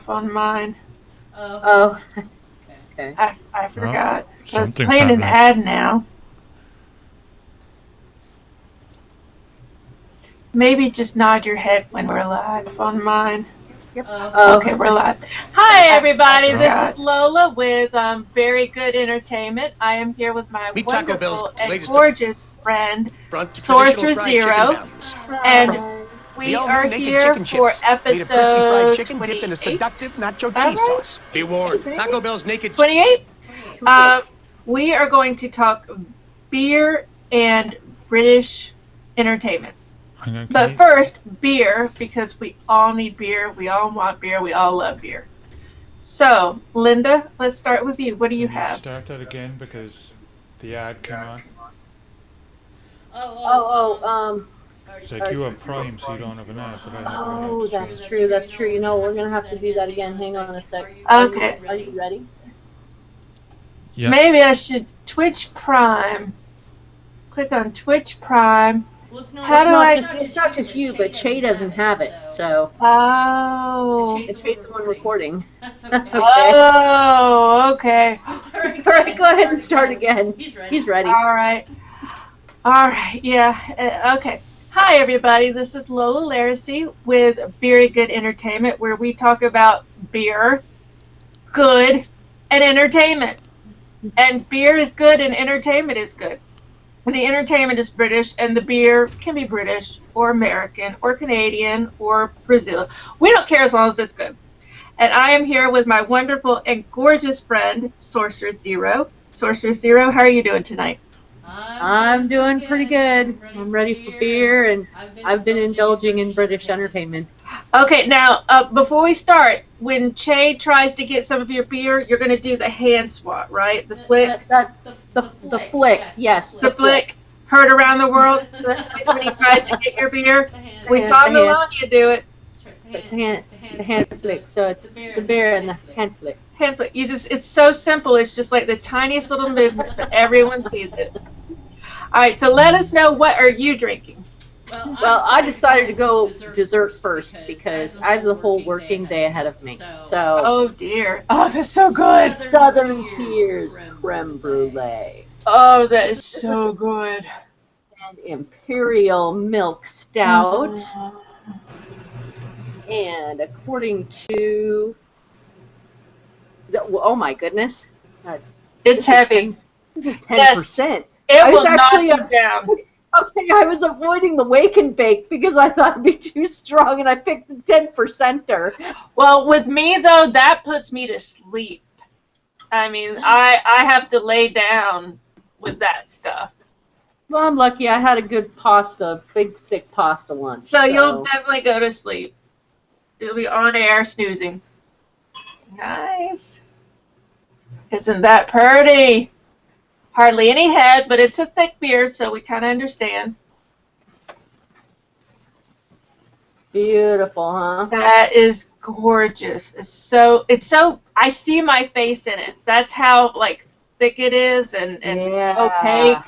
off on mine. Oh, okay. I Oh, forgot. So it's something's playing an happening. ad now. Maybe just nod your head when we're live on mine. Yep. Okay, we're live. Hi, everybody. I This forgot. is Lola with Very Good Entertainment. I am here with my Meet Taco Bell's wonderful and latest gorgeous friend, front to traditional Sorcerer fried chicken Zero. values. And Hi. we The are all-new naked here chicken for chips, made of crispy fried episode chicken dipped in a 28. seductive nacho Is that cheese right? sauce. Be warned, Taco Bell's naked 28? 28. We are going to talk beer and British entertainment. Okay. But first, beer, because we all need beer, we all want beer, we all love beer. So, Linda, let's start with you. What do you Can you have? start that again because the ad came on? Oh, It's like you have Prime, so you don't have an ad, but I have an ad. oh, that's true. That's true. You know, we're gonna have to do that again. Hang on a sec. Okay. Are you ready? Yeah. Maybe I should Twitch Prime. Click on Twitch Prime. How do I? It's not just you, but Che doesn't have it, so Oh. and Che's the one recording. That's okay. Oh, okay. All right, go ahead and start again. He's ready. All right. All right. Yeah. Okay. Hi, everybody. This is Lola Laracy with Very Good Entertainment, where we talk about beer, good, and entertainment. And beer is good, and entertainment is good. And the entertainment is British, and the beer can be British or American or Canadian or Brazil. We don't care as long as it's good. And I am here with my wonderful and gorgeous friend, Sorcerer Zero. Sorcerer Zero, how are you doing tonight? I'm doing pretty good. I'm ready for beer, and I've been indulging in British entertainment. Okay, now, before we start, when Che tries to get some of your beer, you're going to do the hand swat, right? The flick? The flick, yes. The flick, heard around the world, when he tries to get your beer. We saw Melania do it. The hand flick. So it's the beer and the hand flick. Hand flick. It's so simple. It's just like the tiniest little movement, but everyone sees it. All right, so let us know, what are you drinking? Well, I decided to go dessert first because I have the whole working day ahead of me. So, Oh, dear. Oh, that's so good. Southern Tears creme brulee Oh, that is so good. and Imperial Milk Stout. And according to, oh my goodness, It's heavy. this is 10%. It I was will actually knock you down. Okay, I was avoiding the wake and bake because I thought it'd be too strong, and I picked the 10%er. Well, with me, though, that puts me to sleep. I mean, I have to lay down with that stuff. Well, I'm lucky. I had a good pasta, big thick pasta lunch. So you'll definitely go to sleep. You'll be on air snoozing. Nice. Isn't that pretty? Hardly any head, but it's a thick beer, so we kind of understand. Beautiful, huh? That is gorgeous. It's so. I see my face in it. That's how like thick it is, and Yeah. opaque.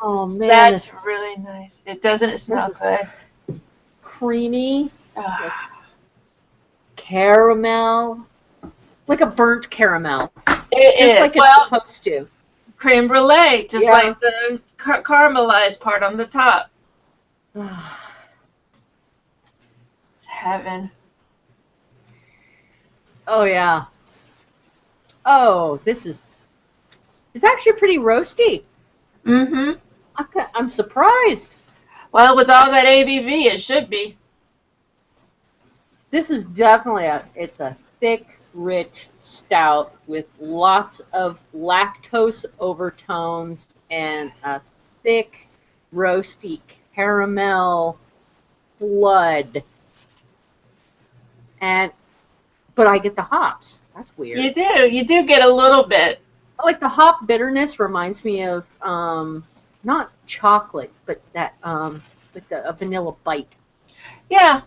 Oh man, That's this really nice. It doesn't smell is good. creamy Ah, caramel, like a burnt caramel, it just is. like it's Well, supposed to. creme brulee, just Yeah. like the caramelized part on the top. It's heaven. Oh yeah. Oh, it's actually pretty roasty. Mm-hmm. I'm surprised. Well, with all that ABV, it should be. This is definitely it's a thick, rich stout with lots of lactose overtones and a thick, roasty caramel flood. But I get the hops. That's weird. You do. You do get a little bit. Like the hop bitterness reminds me of not chocolate, but that like a vanilla bite. Yeah.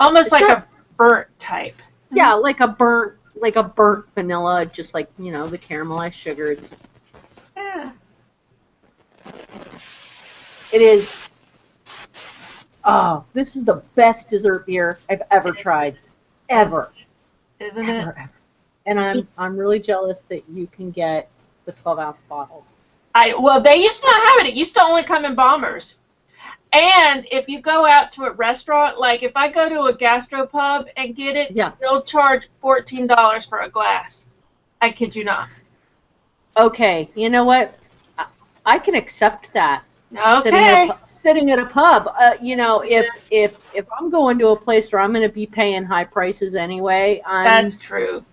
Almost It's like not- a burnt type. Yeah, like a burnt vanilla, just like the caramelized sugar. Yeah. It is. Oh, this is the best dessert beer I've ever tried, ever. isn't it? Ever. And I'm really jealous that you can get the 12-ounce bottles. Well, they used to not have it. It used to only come in bombers. And if you go out to a restaurant, like if I go to a gastropub and get it, Yeah. they'll charge $14 for a glass. I kid you not. Okay, you know what? I can accept that. Okay. Sitting at a pub, if I'm going to a place where I'm going to be paying high prices anyway, That's true.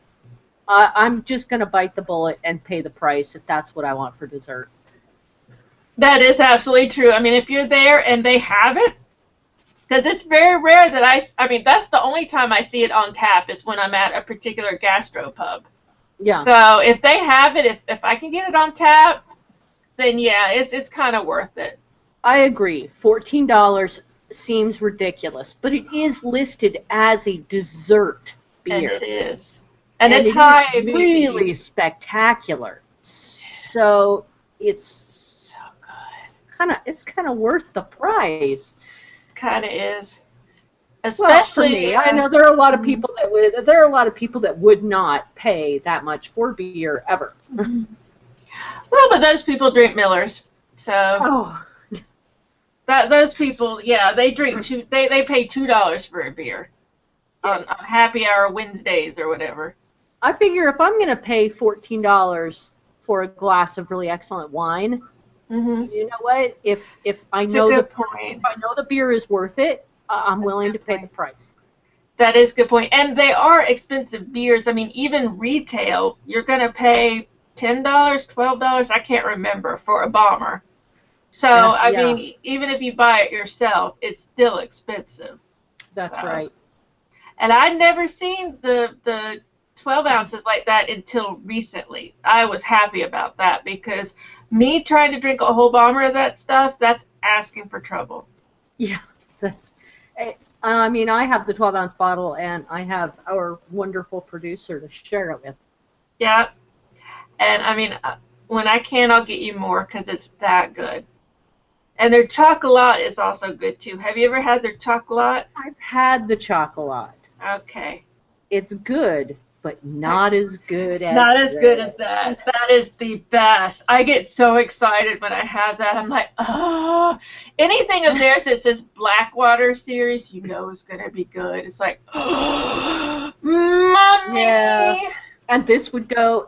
I'm just going to bite the bullet and pay the price if that's what I want for dessert. That is absolutely true. I mean, if you're there and they have it, because it's very rare that I mean, that's the only time I see it on tap is when I'm at a particular gastropub. Yeah. So if they have it, if I can get it on tap, then yeah, it's kind of worth it. I agree. $14 seems ridiculous, but it is listed as a dessert beer. And it is. And it's it high is ABV. really spectacular. So it's so good. It's kind of worth the price. Kind of is. Especially for me. I know there are a lot of people that would not pay that much for beer ever. Well, but those people drink Millers, so those people, yeah, they drink they pay $2 for a beer on happy hour Wednesdays or whatever. I figure if I'm gonna pay $14 for a glass of really excellent wine, you know what? If I know the beer is worth it, I'm willing to pay the price. That is a good point. And they are expensive beers. I mean, even retail, you're going to pay $10, $12, I can't remember, for a bomber. So, I mean, even if you buy it yourself, it's still expensive. That's right. And I'd never seen the 12 ounces like that until recently. I was happy about that because me trying to drink a whole bomber of that stuff, that's asking for trouble. Yeah, I mean, I have the 12-ounce bottle, and I have our wonderful producer to share it with. Yeah. And, I mean, when I can, I'll get you more because it's that good. And their chocolate is also good, too. Have you ever had their chocolate? I've had the chocolate. Okay. It's good, but not as good as good as that. That is the best. I get so excited when I have that. I'm like, oh. Anything of theirs that says Blackwater series, you know is going to be good. It's like, oh, mommy. Yeah. And this would go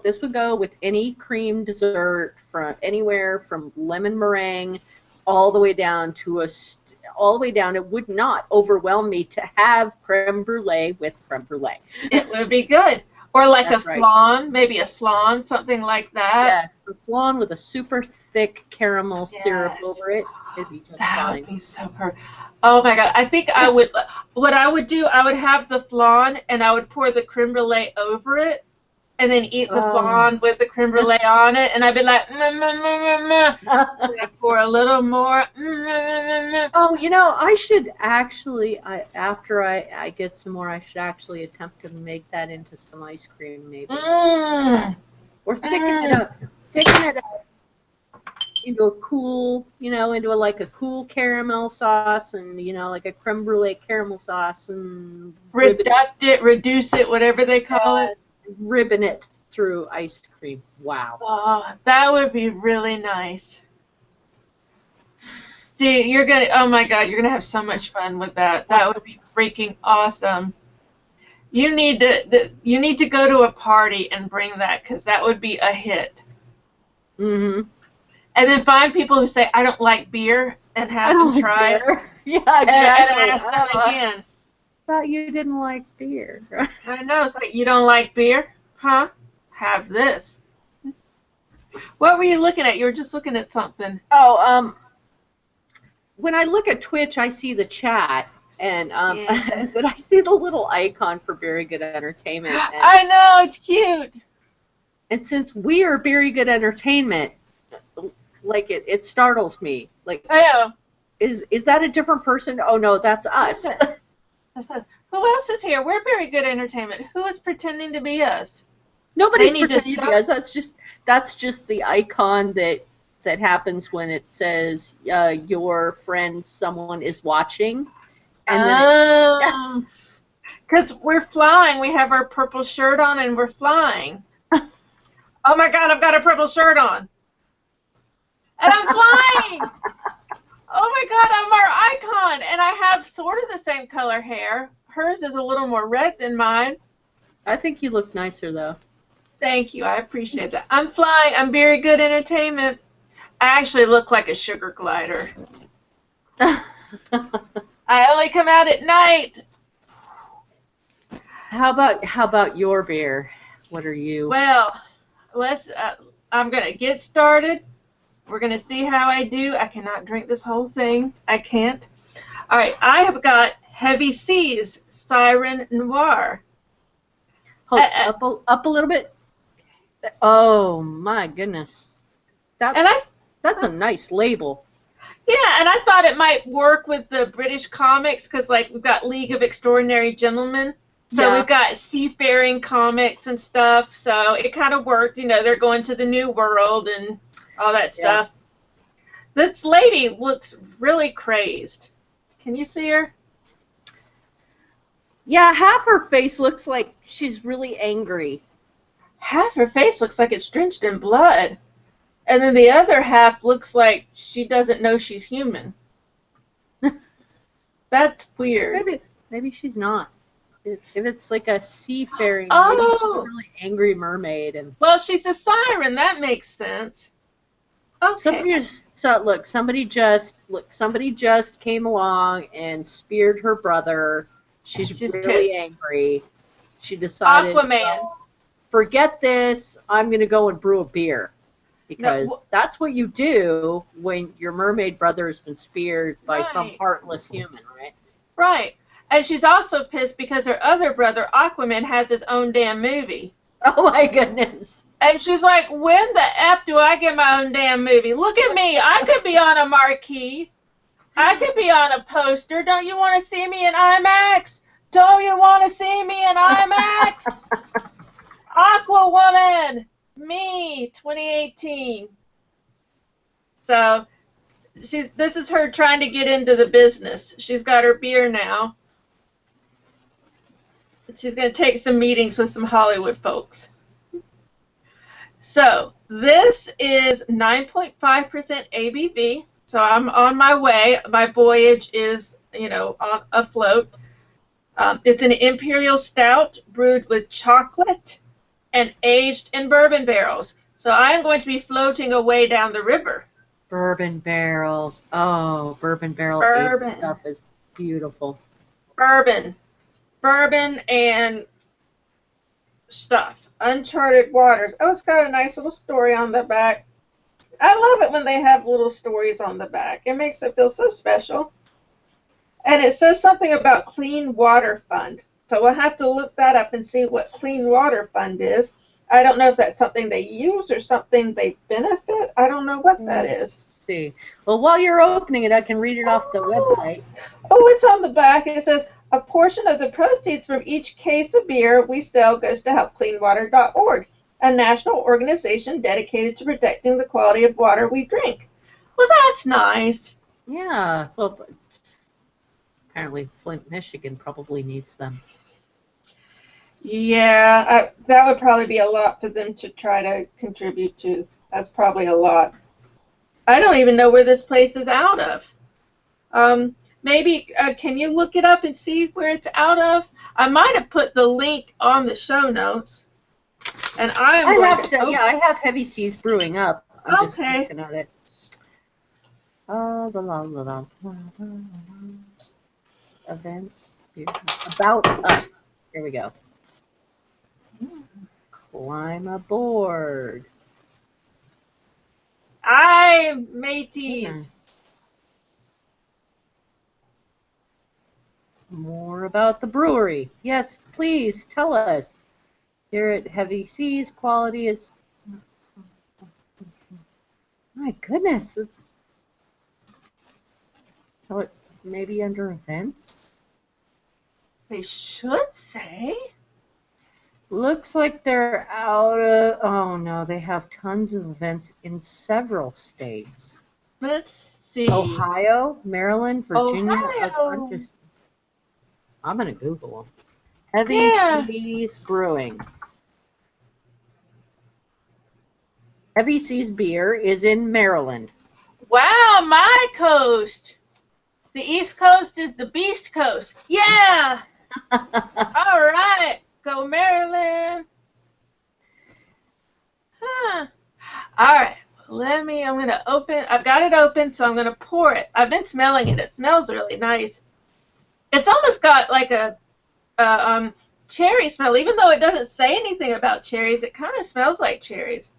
with any cream dessert from anywhere from lemon meringue all the way down to it would not overwhelm me to have creme brulee with creme brulee. It would be good. Or like flan, maybe a flan, something like that. Yeah, a flan with a super thick caramel syrup over it. It'd be just fine. That would be so perfect. Oh my God. I think I would, what I would do, I would have the flan and I would pour the creme brulee over it. And then eat the flan with the creme brulee on it, and I'd be like, pour a little more. Oh, you know, I should actually, after I get some more, I should actually attempt to make that into some ice cream, maybe. Or thicken it up into a cool, like a cool caramel sauce, and like a creme brulee caramel sauce, and reduce it, whatever they call it. Ribbon it through ice cream. Wow. Oh, that would be really nice. See, oh my God, you're gonna have so much fun with that. That would be freaking awesome. You need to go to a party and bring that because that would be a hit. Mm-hmm. And then find people who say, I don't like beer and have them try it. Yeah, exactly. And ask them again. Thought you didn't like beer. I know. It's like, you don't like beer? Huh? Have this. What were you looking at? You were just looking at something. Oh, when I look at Twitch, I see the chat, and then I see the little icon for Very Good Entertainment. I know, it's cute. And since we are Very Good Entertainment, like it startles me. Like, yeah. Is that a different person? Oh no, that's us. Who else is here? We're Very Good Entertainment. Who is pretending to be us? Nobody's pretending to be us. That's just the icon that happens when it says your friend, someone is watching, and then Because we're flying. We have our purple shirt on and we're flying. Oh my God, I've got a purple shirt on. And I'm flying! Oh my God, I'm our icon! And I have sort of the same color hair. Hers is a little more red than mine. I think you look nicer, though. Thank you, I appreciate that. I'm flying. I'm very good entertainment. I actually look like a sugar glider. I only come out at night. How about your beer? What are you? Well, I'm going to get started. We're going to see how I do. I cannot drink this whole thing. I can't. All right, I have got Heavy Seas Siren Noir. Hold up a little bit. Oh my goodness. That's a nice label. Yeah, and I thought it might work with the British comics because, like, we've got League of Extraordinary Gentlemen. So Yeah. we've got seafaring comics and stuff. So it kind of worked. You know, they're going to the New World and all that stuff. This lady looks really crazed. Can you see her? Yeah, half her face looks like she's really angry. Half her face looks like it's drenched in blood. And then the other half looks like she doesn't know she's human. That's weird. Maybe she's not. If it's like a seafaring, Oh. maybe she's a really angry mermaid. And Well, she's a siren. That makes sense. Okay. somebody just came along and speared her brother. She's really pissed. angry. She decided, Aquaman. well, forget this. I'm going to go and brew a beer. Because that's what you do when your mermaid brother has been speared by some heartless human, right? Right. And she's also pissed because her other brother, Aquaman, has his own damn movie. Oh my goodness. And she's like, when the F do I get my own damn movie? Look at me. I could be on a marquee. I could be on a poster. Don't you want to see me in IMAX? Don't you want to see me in IMAX? Aquawoman. Me, 2018. So this is her trying to get into the business. She's got her beer now. She's going to take some meetings with some Hollywood folks. So this is 9.5% ABV. So I'm on my way. My voyage is, on afloat. It's an imperial stout brewed with chocolate and aged in bourbon barrels. So I'm going to be floating away down the river. Bourbon barrels. Oh, bourbon barrel aged stuff is beautiful. Bourbon and stuff. Uncharted waters. Oh, it's got a nice little story on the back. I love it when they have little stories on the back. It makes it feel so special. And it says something about Clean Water Fund. So we'll have to look that up and see what Clean Water Fund is. I don't know if that's something they use or something they benefit. I don't know what that is. Let's see. Well, while you're opening it, I can read it off the website. Oh, it's on the back. It says, a portion of the proceeds from each case of beer we sell goes to helpcleanwater.org, a national organization dedicated to protecting the quality of water we drink. Well, that's nice. Yeah. Well, apparently Flint, Michigan probably needs them. Yeah, that would probably be a lot for them to try to contribute to. That's probably a lot. I don't even know where this place is out of. Maybe, can you look it up and see where it's out of? I might have put the link on the show notes. And I have Heavy Seas Brewing up. I'm just looking at it. Events. About Us. Here we go. Climb aboard. Aye, mateys. More about the brewery. Yes, please tell us. Here at Heavy Seas, quality is... My goodness. It's... Maybe under events? They should say. Looks like they're out of... Oh, no, they have tons of events in several states. Let's see. Ohio, Maryland, Virginia. Ohio. I'm going to Google them. Heavy Yeah. Seas Brewing. Heavy Seas Beer is in Maryland. Wow, my coast. The East Coast is the Beast Coast. Yeah. All right. Go Maryland. Huh. All right. I'm going to open. I've got it open, so I'm going to pour it. I've been smelling it. It smells really nice. It's almost got like a cherry smell, even though it doesn't say anything about cherries. It kind of smells like cherries,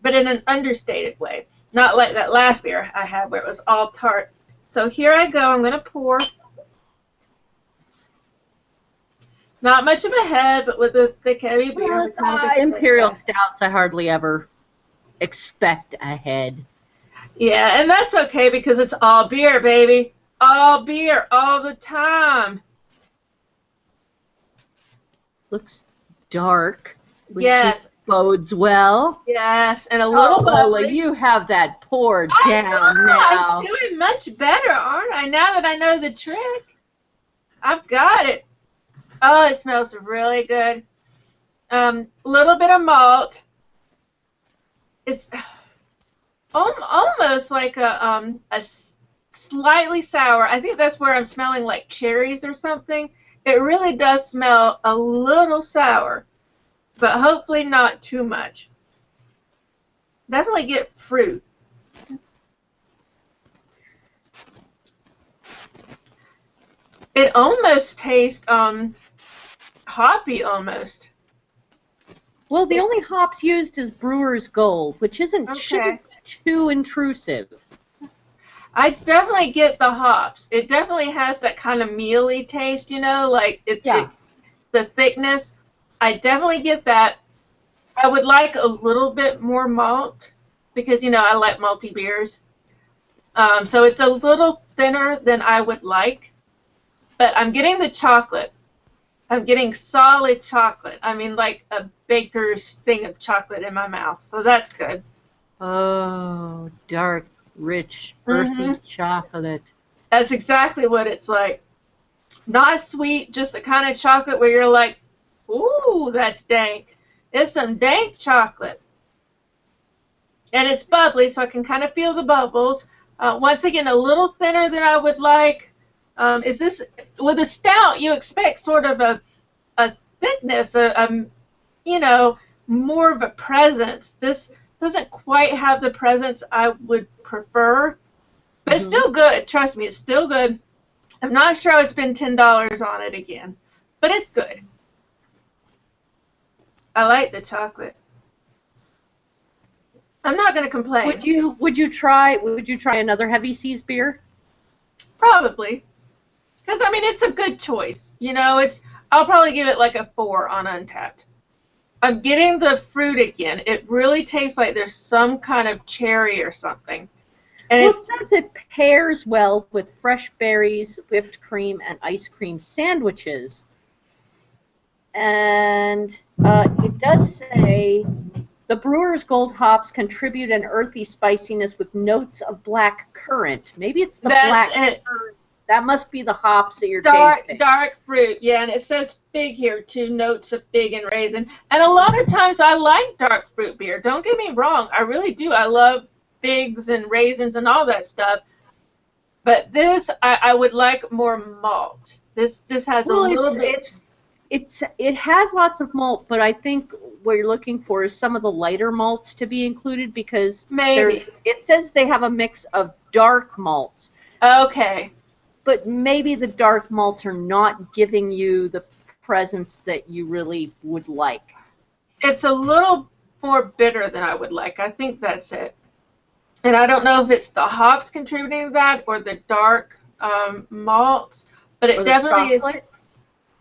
but in an understated way. Not like that last beer I had where it was all tart. So here I go. I'm going to pour. Not much of a head, but with a thick, heavy beer. Well, Imperial Stouts, I hardly ever expect a head. Yeah, and that's okay because it's all beer, baby. All beer, all the time. Looks dark, which Yes. bodes well. Yes, and a little Lola, bubbly. you have that poured down know, now. I'm doing much better, aren't I? Now that I know the trick. I've got it. Oh, it smells really good. Little bit of malt. It's almost like a slightly sour. I think that's where I'm smelling like cherries or something. It really does smell a little sour, but hopefully not too much. Definitely get fruit. It almost tastes hoppy almost. Well, the only hops used is Brewer's Gold, which shouldn't be too intrusive. I definitely get the hops. It definitely has that kind of mealy taste, like the thickness. I definitely get that. I would like a little bit more malt because, I like malty beers. So it's a little thinner than I would like, but I'm getting the chocolate. I'm getting solid chocolate. I mean, like a baker's thing of chocolate in my mouth. So that's good. Oh, dark, rich, earthy chocolate. That's exactly what it's like. Not sweet, just the kind of chocolate where you're like, ooh, that's dank. It's some dank chocolate. And it's bubbly, so I can kind of feel the bubbles. Once again, a little thinner than I would like. Is this with a stout? You expect sort of a thickness, more of a presence. This doesn't quite have the presence I would prefer, but it's still good. Trust me, it's still good. I'm not sure I would spend $10 on it again, but it's good. I like the chocolate. I'm not going to complain. Would you try another Heavy Seas beer? Probably. Because, I mean, it's a good choice. I'll probably give it like a 4 on Untapped. I'm getting the fruit again. It really tastes like there's some kind of cherry or something. And it says it pairs well with fresh berries, whipped cream, and ice cream sandwiches. And it does say the Brewer's Gold hops contribute an earthy spiciness with notes of black currant. Maybe it's the black currant. That must be the hops that you're tasting. Dark fruit, yeah, and it says fig here too, notes of fig and raisin. And a lot of times I like dark fruit beer. Don't get me wrong, I really do. I love figs and raisins and all that stuff. But this, I would like more malt. This has a little bit. It has lots of malt, but I think what you're looking for is some of the lighter malts to be included because it says they have a mix of dark malts. Okay. But maybe the dark malts are not giving you the presence that you really would like. It's a little more bitter than I would like. I think that's it. And I don't know if it's the hops contributing to that or the dark malts, but it definitely is.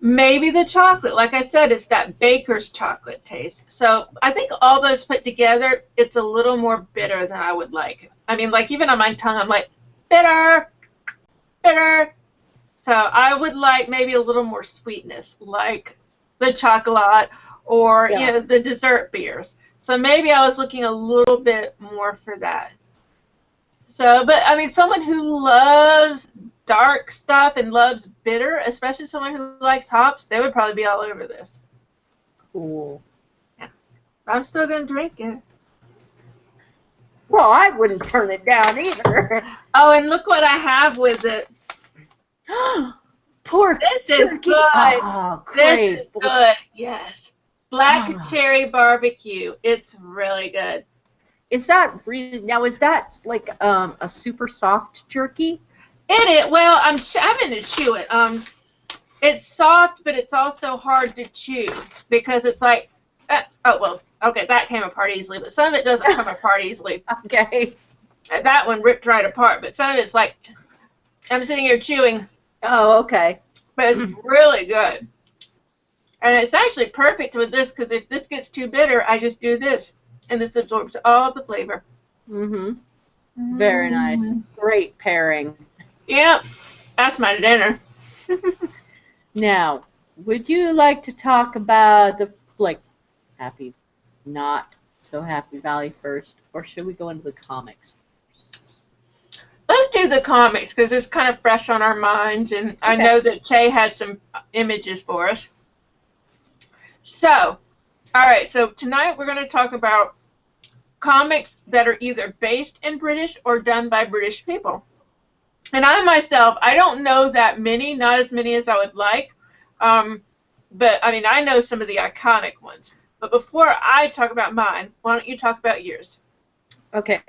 Maybe the chocolate. Like I said, it's that baker's chocolate taste. So I think all those put together, it's a little more bitter than I would like. I mean, like even on my tongue, I'm like, bitter. So I would like maybe a little more sweetness, like the chocolate or the dessert beers. So maybe I was looking a little bit more for that. So, but I mean, someone who loves dark stuff and loves bitter, especially someone who likes hops, they would probably be all over this. Cool. Yeah. I'm still going to drink it. Well, I wouldn't turn it down either. Oh, and look what I have with it. Pork This is jerky. good. Oh, This great. is good. Yes. Black Ah. cherry barbecue. It's really good. Is that really now? Is that like a super soft jerky? Well, I'm having to chew it. It's soft, but it's also hard to chew because it's like, okay, that came apart easily, but some of it doesn't come apart easily. Okay. That one ripped right apart, but some of it's like, I'm sitting here chewing, Oh, okay. but it's really good. And it's actually perfect with this because if this gets too bitter, I just do this, and this absorbs all the flavor. Mm-hmm. Very nice. Great pairing. Yep, that's my dinner. Now, would you like to talk about the happy, not so happy Valley first, or should we go into the comics? Let's do the comics because it's kind of fresh on our minds, and I know that Che has some images for us. So, all right, so tonight we're going to talk about comics that are either based in British or done by British people. And I myself, I don't know that many, not as many as I would like, but I mean, I know some of the iconic ones. But before I talk about mine, why don't you talk about yours? Okay.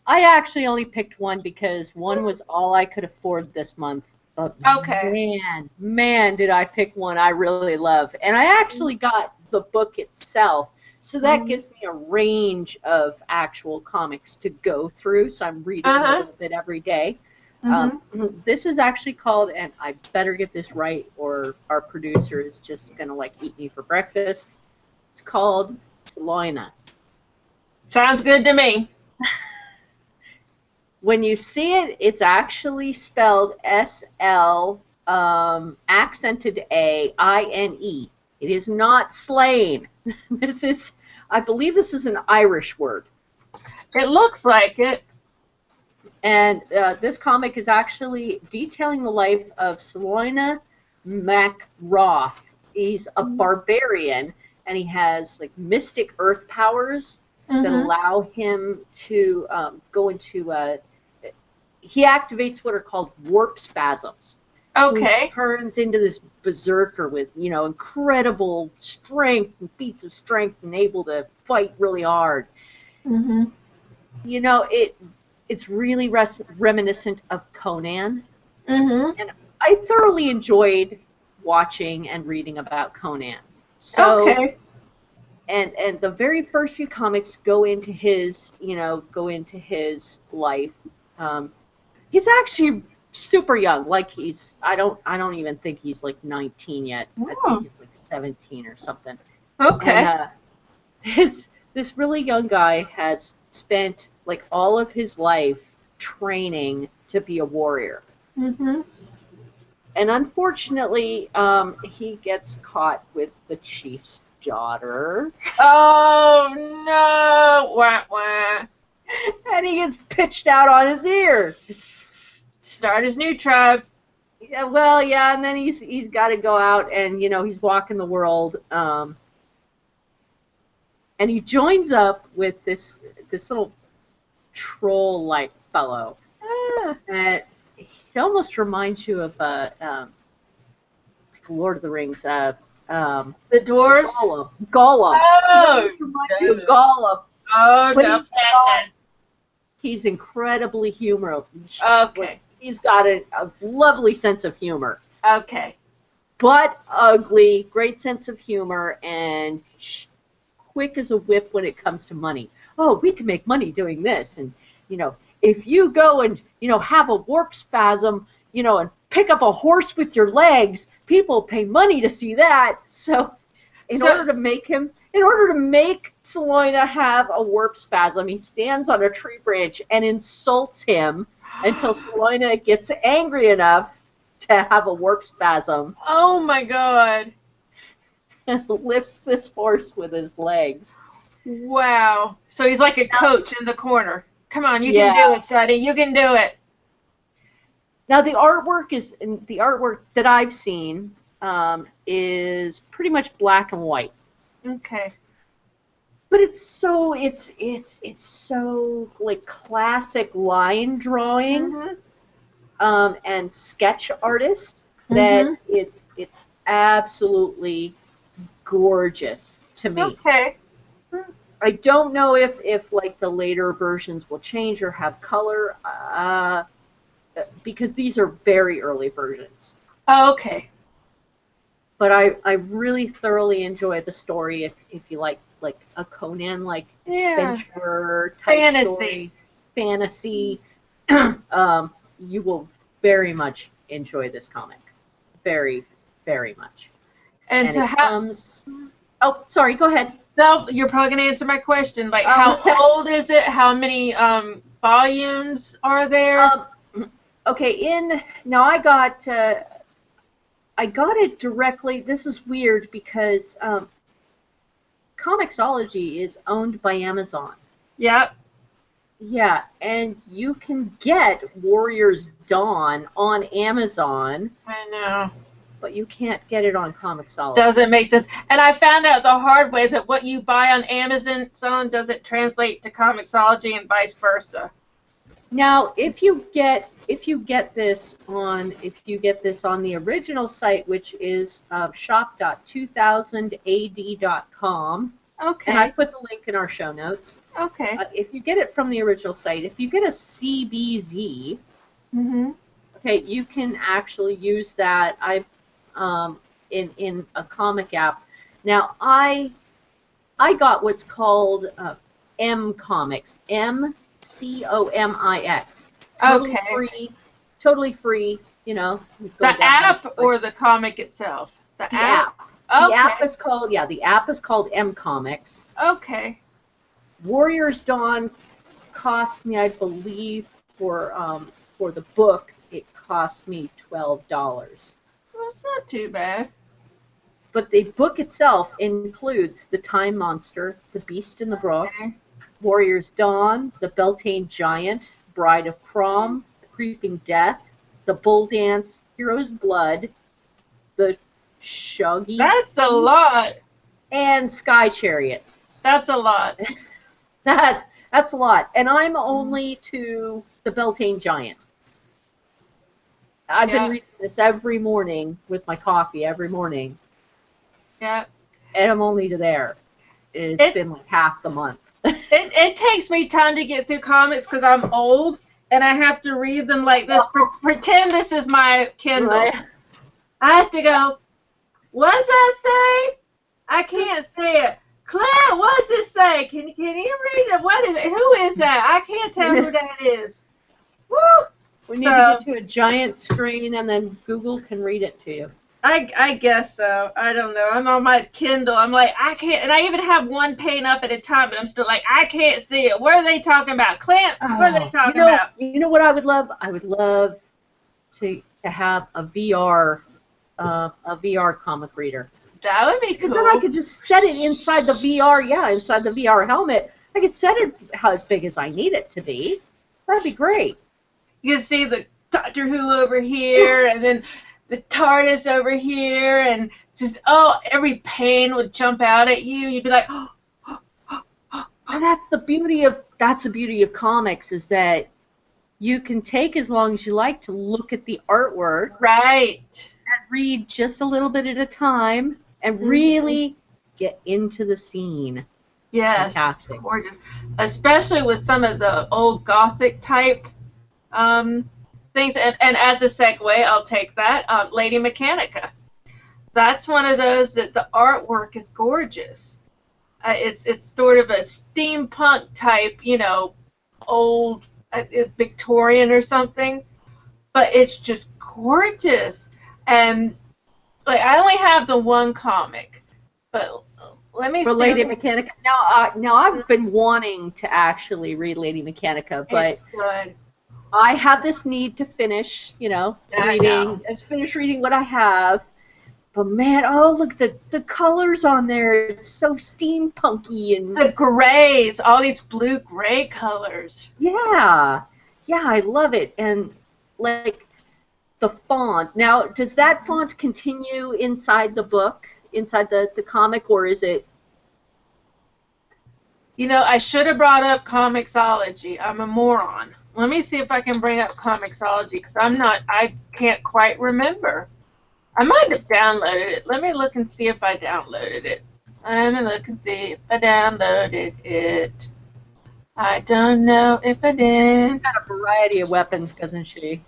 I actually only picked one because one was all I could afford this month. But Okay. man, did I pick one I really love. And I actually got the book itself. So that gives me a range of actual comics to go through. So I'm reading a little bit every day. This is actually called, and I better get this right or our producer is just going to eat me for breakfast. It's called Sloina. Sounds good to me. When you see it, it's actually spelled S-L, accented A-I-N-E. It is not slain. I believe this is an Irish word. It looks like it. And this comic is actually detailing the life of Sloina MacRoth. He's a barbarian, and he has mystic earth powers that allow him to go into he activates what are called warp spasms. Okay. So he turns into this berserker with, incredible strength and feats of strength and able to fight really hard. It's really reminiscent of Conan. And I thoroughly enjoyed watching and reading about Conan. So, okay. And the very first few comics go into his life. He's actually super young. I don't even think he's 19 yet. I think he's 17 or something. Okay. And this really young guy has spent all of his life training to be a warrior. And unfortunately, he gets caught with the chief's daughter. Oh no! Wah, wah. And he gets pitched out on his ear. Start his new tribe. Yeah, well, yeah, and then he's got to go out and he's walking the world. And he joins up with this little troll-like fellow. And he almost reminds you of Lord of the Rings. The dwarves. Gollum. Oh, He reminds you of Gollum. Oh, But no passion. He's incredibly humorous. Okay. He's got a lovely sense of humor. Okay. But ugly, great sense of humor, and quick as a whip when it comes to money. Oh, we can make money doing this. And, if you go and, have a warp spasm, and pick up a horse with your legs, people pay money to see that. So in order to make Sloina have a warp spasm, he stands on a tree branch and insults him until Sloina gets angry enough to have a warp spasm. Oh my God. And lifts this horse with his legs. Wow. So he's like a coach in the corner. Come on, you can do it, Sonny. You can do it. Now the artwork that I've seen is pretty much black and white. Okay. But it's so like classic line drawing and sketch artist that it's absolutely gorgeous to me. Okay. I don't know if like the later versions will change or have color, because these are very early versions. Oh, okay. But I really thoroughly enjoy the story if you like a Conan like adventure type story, fantasy. You will very much enjoy this comic, very, very much. And so it comes. Oh, sorry. Go ahead. No, you're probably gonna answer my question. Like, how old is it? How many volumes are there? Okay. Now I got it directly. This is weird because Comixology is owned by Amazon. Yep. Yeah, and you can get Warriors Dawn on Amazon. I know. But you can't get it on Comixology. Doesn't make sense. And I found out the hard way that what you buy on Amazon doesn't translate to Comixology and vice versa. Now, if you get this on the original site, which is shop.2000ad.com, okay, and I put the link in our show notes. Okay. If you get it from the original site, if you get a CBZ, okay, you can actually use that. In a comic app. Now I got what's called M Comics, MCOMIX. Totally free. You know. The app or the comic itself. The app. Okay. The app is called M Comics. Okay. Warriors Dawn cost me, I believe, for the book, it cost me $12. Well, it's not too bad. But the book itself includes The Time Monster, The Beast in the Brook, Warrior's Dawn, The Beltane Giant, Bride of Crom, The Creeping Death, The Bull Dance, Hero's Blood, The Shuggy. That's a lot. And Sky Chariots. That's a lot. That's a lot. And I'm only to The Beltane Giant. I've been reading this every morning with my coffee every morning. Yeah. And I'm only to there. It's been like half the month. It takes me time to get through comics because I'm old and I have to read them like this. Pretend this is my Kindle. Right. I have to go, what's that say? I can't say it. Claire, what does it say? Can you read it? What is it? Who is that? I can't tell who that is. Woo! We need to get to a giant screen and then Google can read it to you. I guess so. I don't know. I'm on my Kindle. I'm like, I can't, and I even have one pane up at a time, but I'm still like, I can't see it. What are they talking about? Clint, what are they talking about? You know what I would love? I would love to have a VR comic reader. That would be cool. Because then I could just set it inside the VR, inside the VR helmet. I could set it as big as I need it to be. That'd be great. You can see the Doctor Who over here, and then the TARDIS over here, and just, every pane would jump out at you. You'd be like, And that's the beauty of comics, is that you can take as long as you like to look at the artwork. Right. And read just a little bit at a time and really get into the scene. Yes, it's gorgeous. Especially with some of the old Gothic type things. And as a segue, I'll take that. Lady Mechanica. That's one of those that the artwork is gorgeous. It's sort of a steampunk type, old Victorian or something. But it's just gorgeous. And like, I only have the one comic, but let me see. For Lady Mechanica. Now I've been wanting to actually read Lady Mechanica, but it's good. I have this need to finish, finish reading what I have. But man, look, the colors on there, it's so steampunky and the grays, all these blue-gray colors. Yeah, I love it. And like the font. Now, does that font continue inside the book, inside the comic, or is it? You know, I should have brought up Comixology. I'm a moron. Let me see if I can bring up Comixology, because I can't quite remember. I might have downloaded it. Let me look and see if I downloaded it. Let me look and see if I downloaded it. I don't know if I did. She's got a variety of weapons, doesn't she?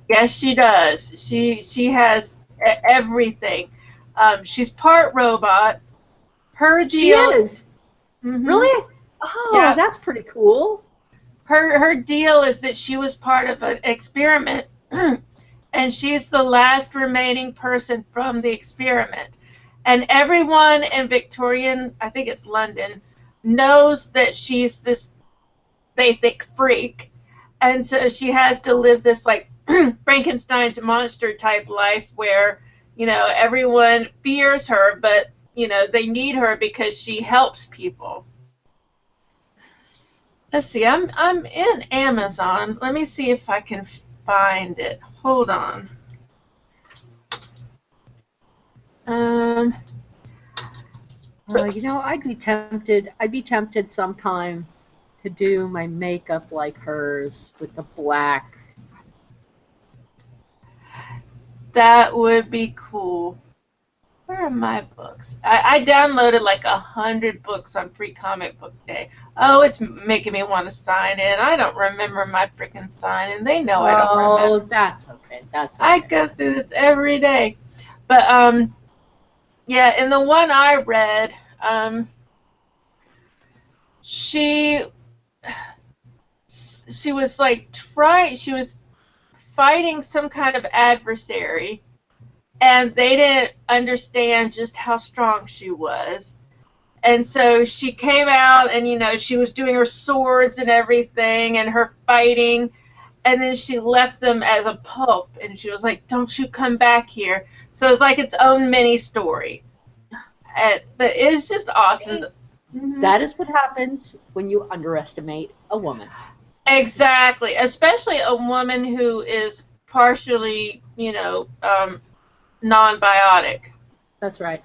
Yes, she does. She has everything. She's part robot. Her She deal. is. Mhm. Really? Oh, Yeah. that's pretty cool. Her deal is that she was part of an experiment, and she's the last remaining person from the experiment. And everyone in Victorian, I think it's London, knows that she's this, they think, freak. And so she has to live this like Frankenstein's monster type life where, you know, everyone fears her, but, you know, they need her because she helps people. Let's see, I'm in Amazon. Let me see if I can find it. Hold on. Um, You know, I'd be tempted. I'd be tempted sometime to do my makeup like hers with the black. that would be cool. Where are my books? I downloaded like 100 books on Free Comic Book Day. Oh, it's making me want to sign in. I don't remember my freaking sign in. They know I don't Oh, remember. that's okay. That's okay. I go through this every day. But yeah, in the one I read, she was like she was fighting some kind of adversary, and they didn't understand just how strong she was. And so she came out, and, you know, she was doing her swords and everything and her fighting, and then she left them as a pulp, and she was like, don't you come back here. So it's like its own mini story. But it's just awesome. Mhm. That is what happens when you underestimate a woman. Exactly, especially a woman who is partially, you know, non-biotic. That's right.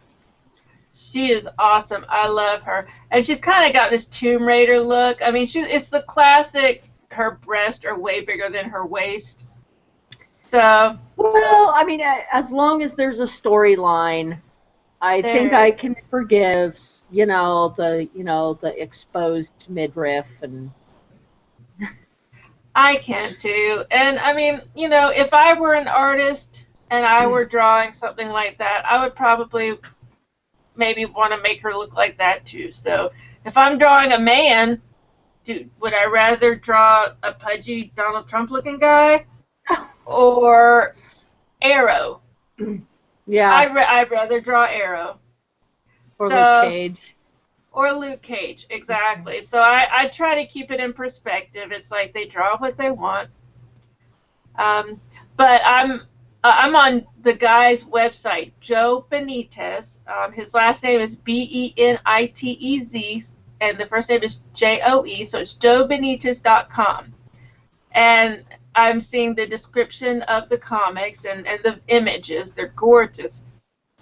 She is awesome. I love her, and she's kind of got this Tomb Raider look. I mean, it's the classic. Her breasts are way bigger than her waist. So Well, I mean, as long as there's a storyline, I think there, I can forgive, the exposed midriff and. I can too. And I mean, you know, if I were an artist and I were drawing something like that, I would probably maybe want to make her look like that too. So if I'm drawing a man, would I rather draw a pudgy Donald Trump looking guy or Arrow? Yeah, I'd rather draw Arrow. or Luke So, Cage. or Luke Cage, exactly. So I try to keep it in perspective. It's like they draw what they want. Um, but I'm on the guy's website, Joe Benitez. His last name is Benitez, and the first name is Joe. So it's joebenitez.com. And I'm seeing the description of the comics and the images. They're gorgeous.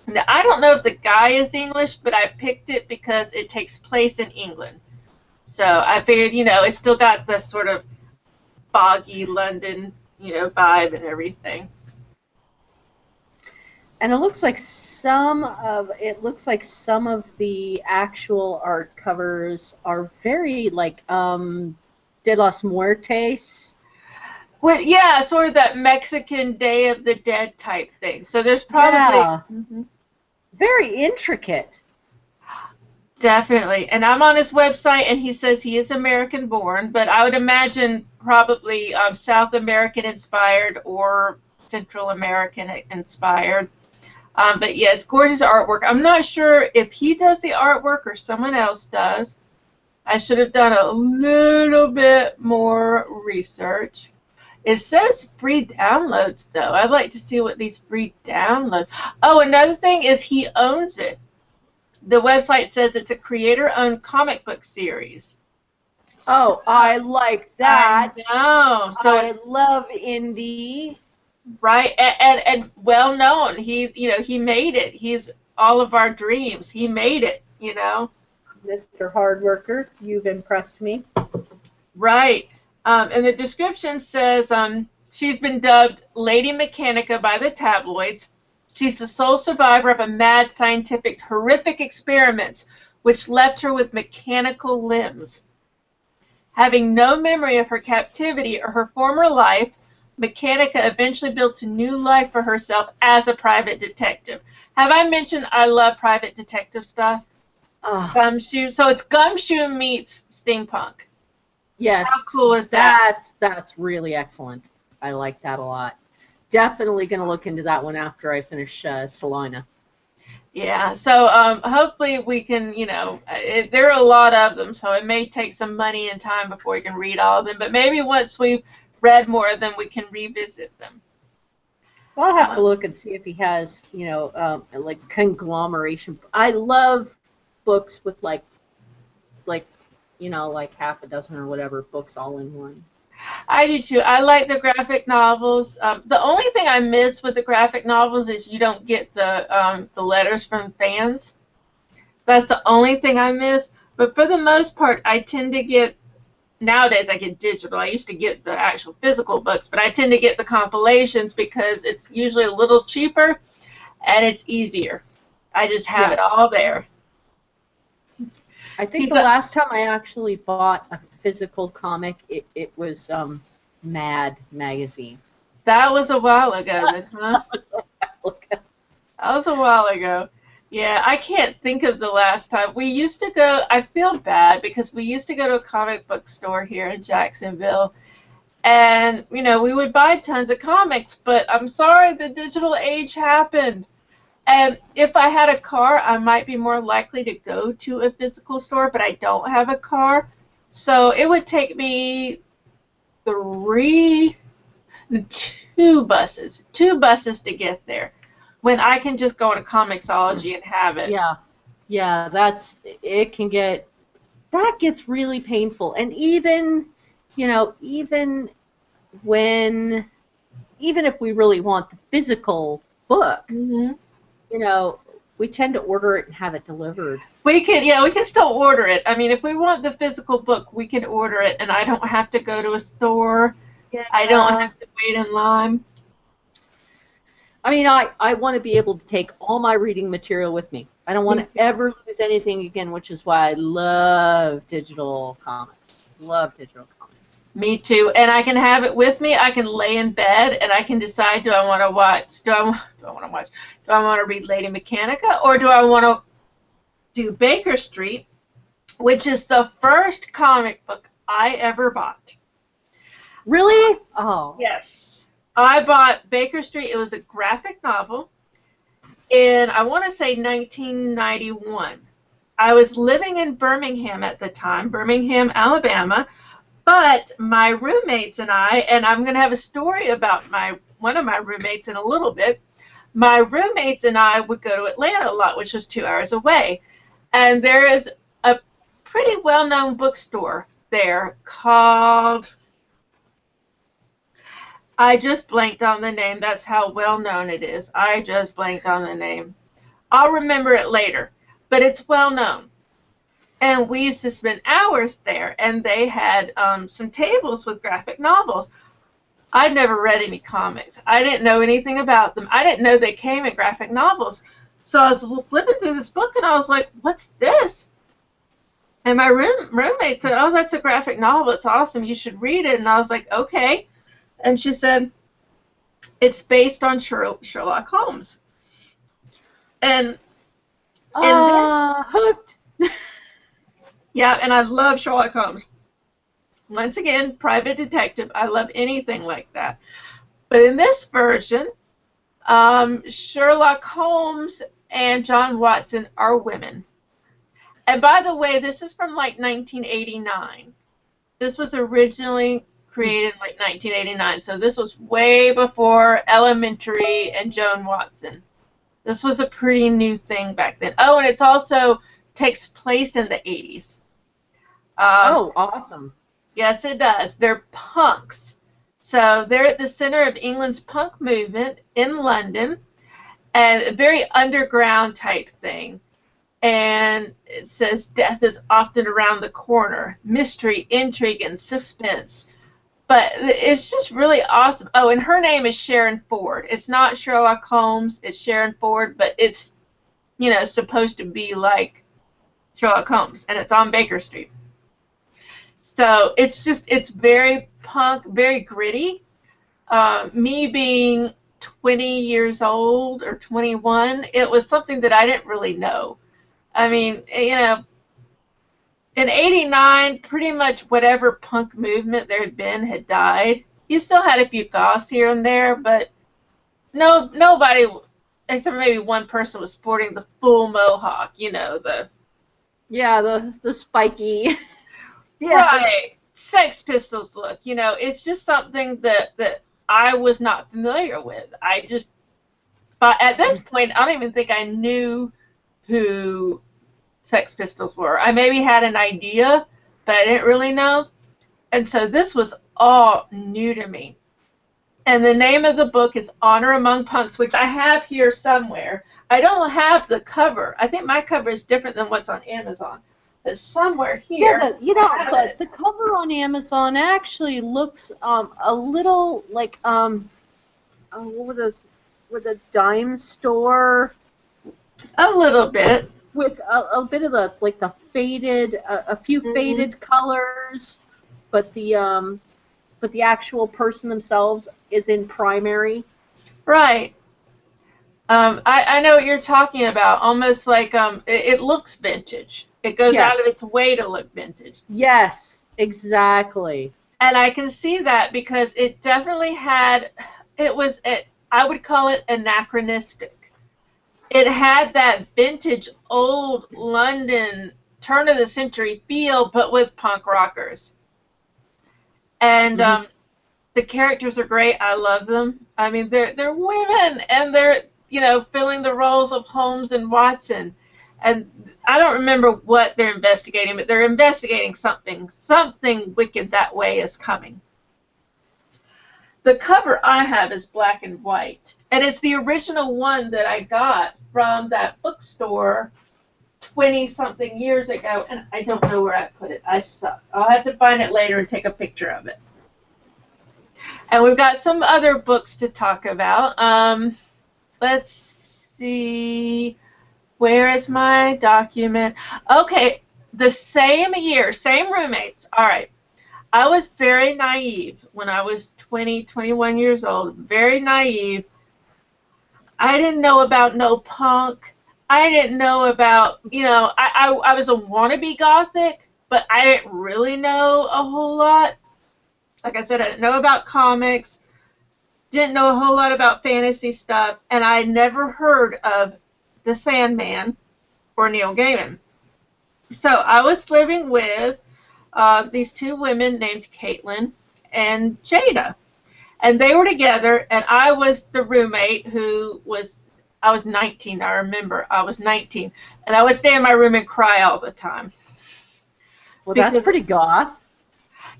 Now, I don't know if the guy is English, but I picked it because it takes place in England. So I figured, you know, it's still got the sort of foggy London, you know, vibe and everything. And it looks like some of the actual art covers are very like De los Muertes. Well, yeah, sort of that Mexican Day of the Dead type thing. So there's probably Yeah, very intricate. definitely, and I'm on his website, and he says he is American born, but I would imagine probably South American inspired or Central American inspired. But yeah, it's gorgeous artwork. I'm not sure if he does the artwork or someone else does. I should have done a little bit more research. It says free downloads, though. I'd like to see what these free downloads. Oh, another thing is he owns it. The website says it's a creator-owned comic book series. Oh, I like that. I know. So I love indie. right, and well known. He's, he made it. He's all of our dreams. He made it. Mr. Hard Worker, you've impressed me. Right. And the description says she's been dubbed Lady Mechanica by the tabloids. She's the sole survivor of a mad scientific's horrific experiments, which left her with mechanical limbs. Having no memory of her captivity or her former life, Mechanica eventually built a new life for herself as a private detective. Have I mentioned I love private detective stuff? Gumshoe. So it's Gumshoe meets steampunk. Yes. How cool is that? That's really excellent. I like that a lot. Definitely going to look into that one after I finish Salina. Yeah, so hopefully we can, there are a lot of them, so it may take some money and time before we can read all of them, but maybe once we've read more of them, we can revisit them. Well, I'll have to look and see if he has, like conglomeration. I love books with like half a dozen or whatever books all in one. I do too. I like the graphic novels. The only thing I miss with the graphic novels is you don't get the letters from fans. That's the only thing I miss. But for the most part, I tend to get, nowadays I get digital. I used to get the actual physical books, but I tend to get the compilations because it's usually a little cheaper and it's easier. I just have it all there. I think the last time I actually bought a physical comic, it was Mad magazine. That was a while ago, huh? That was a while ago. Yeah, I can't think of the last time. We used to go, I feel bad because we used to go to a comic book store here in Jacksonville. And, we would buy tons of comics, but I'm sorry, the digital age happened. And if I had a car, I might be more likely to go to a physical store, but I don't have a car. So it would take me two buses to get there, when I can just go to Comixology and have it. Yeah, that gets really painful. And even if we really want the physical book, we tend to order it and have it delivered. We can still order it. I mean, if we want the physical book, we can order it, and I don't have to go to a store. Yeah. I don't have to wait in line. I mean, I want to be able to take all my reading material with me. I don't want to ever lose anything again, which is why I love digital comics. Me too. And I can have it with me. I can lay in bed and I can decide, do I want to read Lady Mechanica, or do I want to do Baker Street, which is the first comic book I ever bought. Really? Oh. Yes. I bought Baker Street. It was a graphic novel in, I want to say, 1991. I was living in Birmingham at the time, Birmingham, Alabama, but my roommates and I'm going to have a story about one of my roommates in a little bit. My roommates and I would go to Atlanta a lot, which was 2 hours away. And there is a pretty well-known bookstore there called, I just blanked on the name. That's how well-known it is. I just blanked on the name. I'll remember it later, but it's well-known. And we used to spend hours there, and they had some tables with graphic novels. I'd never read any comics. I didn't know anything about them. I didn't know they came in graphic novels. So I was flipping through this book, and I was like, what's this? And my roommate said, oh, that's a graphic novel. It's awesome. You should read it. And I was like, okay. And she said, it's based on Sherlock Holmes. And hooked. Yeah, and I love Sherlock Holmes. Once again, private detective. I love anything like that. But in this version, Sherlock Holmes and John Watson are women. And by the way, this is from like 1989. This was originally created in like 1989. So this was way before Elementary and Joan Watson. This was a pretty new thing back then. Oh, and it's also takes place in the 80s. Oh, awesome. Yes, it does. They're punks. So they're at the center of England's punk movement in London, and a very underground type thing. And it says death is often around the corner, mystery, intrigue, and suspense. But it's just really awesome. Oh, and her name is Sharon Ford. It's not Sherlock Holmes, it's Sharon Ford, but it's, supposed to be like Sherlock Holmes, and it's on Baker Street. So it's very punk, very gritty. Me being 20 years old or 21, it was something that I didn't really know. I mean, in '89, pretty much whatever punk movement there had been had died. You still had a few goths here and there, but nobody, except maybe one person, was sporting the full mohawk. Yeah, the spiky. Yes. Right, Sex Pistols look. It's just something that I was not familiar with. But at this point, I don't even think I knew who Sex Pistols were. I maybe had an idea, but I didn't really know. And so this was all new to me. And the name of the book is Honor Among Punks, which I have here somewhere. I don't have the cover. I think my cover is different than what's on Amazon. But somewhere here. Yeah, the cover on Amazon actually looks a little like what were those? With a dime store. A little bit. With a bit of the faded, a few faded colors, but the actual person themselves is in primary. Right. I know what you're talking about. Almost like it looks vintage. It goes out of its way to look vintage. Yes, exactly. And I can see that because it definitely had. I would call it anachronistic. It had that vintage old London turn of the century feel, but with punk rockers. And the characters are great. I love them. I mean, they're women, and they're filling the roles of Holmes and Watson. And I don't remember what they're investigating, but they're investigating something. Something wicked that way is coming. The cover I have is black and white, and it's the original one that I got from that bookstore 20-something years ago, and I don't know where I put it. I suck. I'll have to find it later and take a picture of it. And we've got some other books to talk about. Let's see. Where is my document? Okay, the same year, same roommates. All right. I was very naive when I was 20, 21 years old. Very naive. I didn't know about no punk. I didn't know about, I was a wannabe gothic, but I didn't really know a whole lot. Like I said, I didn't know about comics, didn't know a whole lot about fantasy stuff, and I had never heard of the Sandman or Neil Gaiman. So I was living with these two women named Caitlin and Jada. And they were together, and I was the roommate I was 19, I remember. I was 19. And I would stay in my room and cry all the time. Well, that's pretty goth.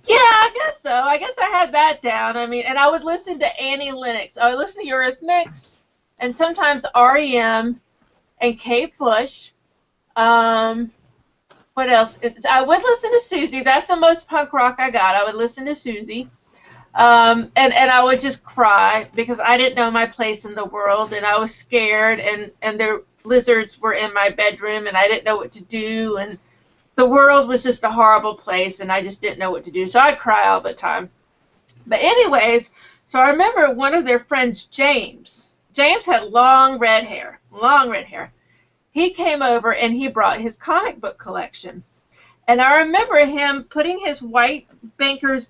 Yeah, I guess so. I guess I had that down. I mean, and I would listen to Annie Lennox. I would listen to Eurythmics, and sometimes REM and Kate Bush. What else? I would listen to Susie. That's the most punk rock I got. I would listen to Susie. And I would just cry because I didn't know my place in the world, and I was scared, and their lizards were in my bedroom, and I didn't know what to do, and the world was just a horrible place, and I just didn't know what to do. So I'd cry all the time. But anyways, so I remember one of their friends, James. James had long red hair. He came over, and he brought his comic book collection. And I remember him putting his white banker's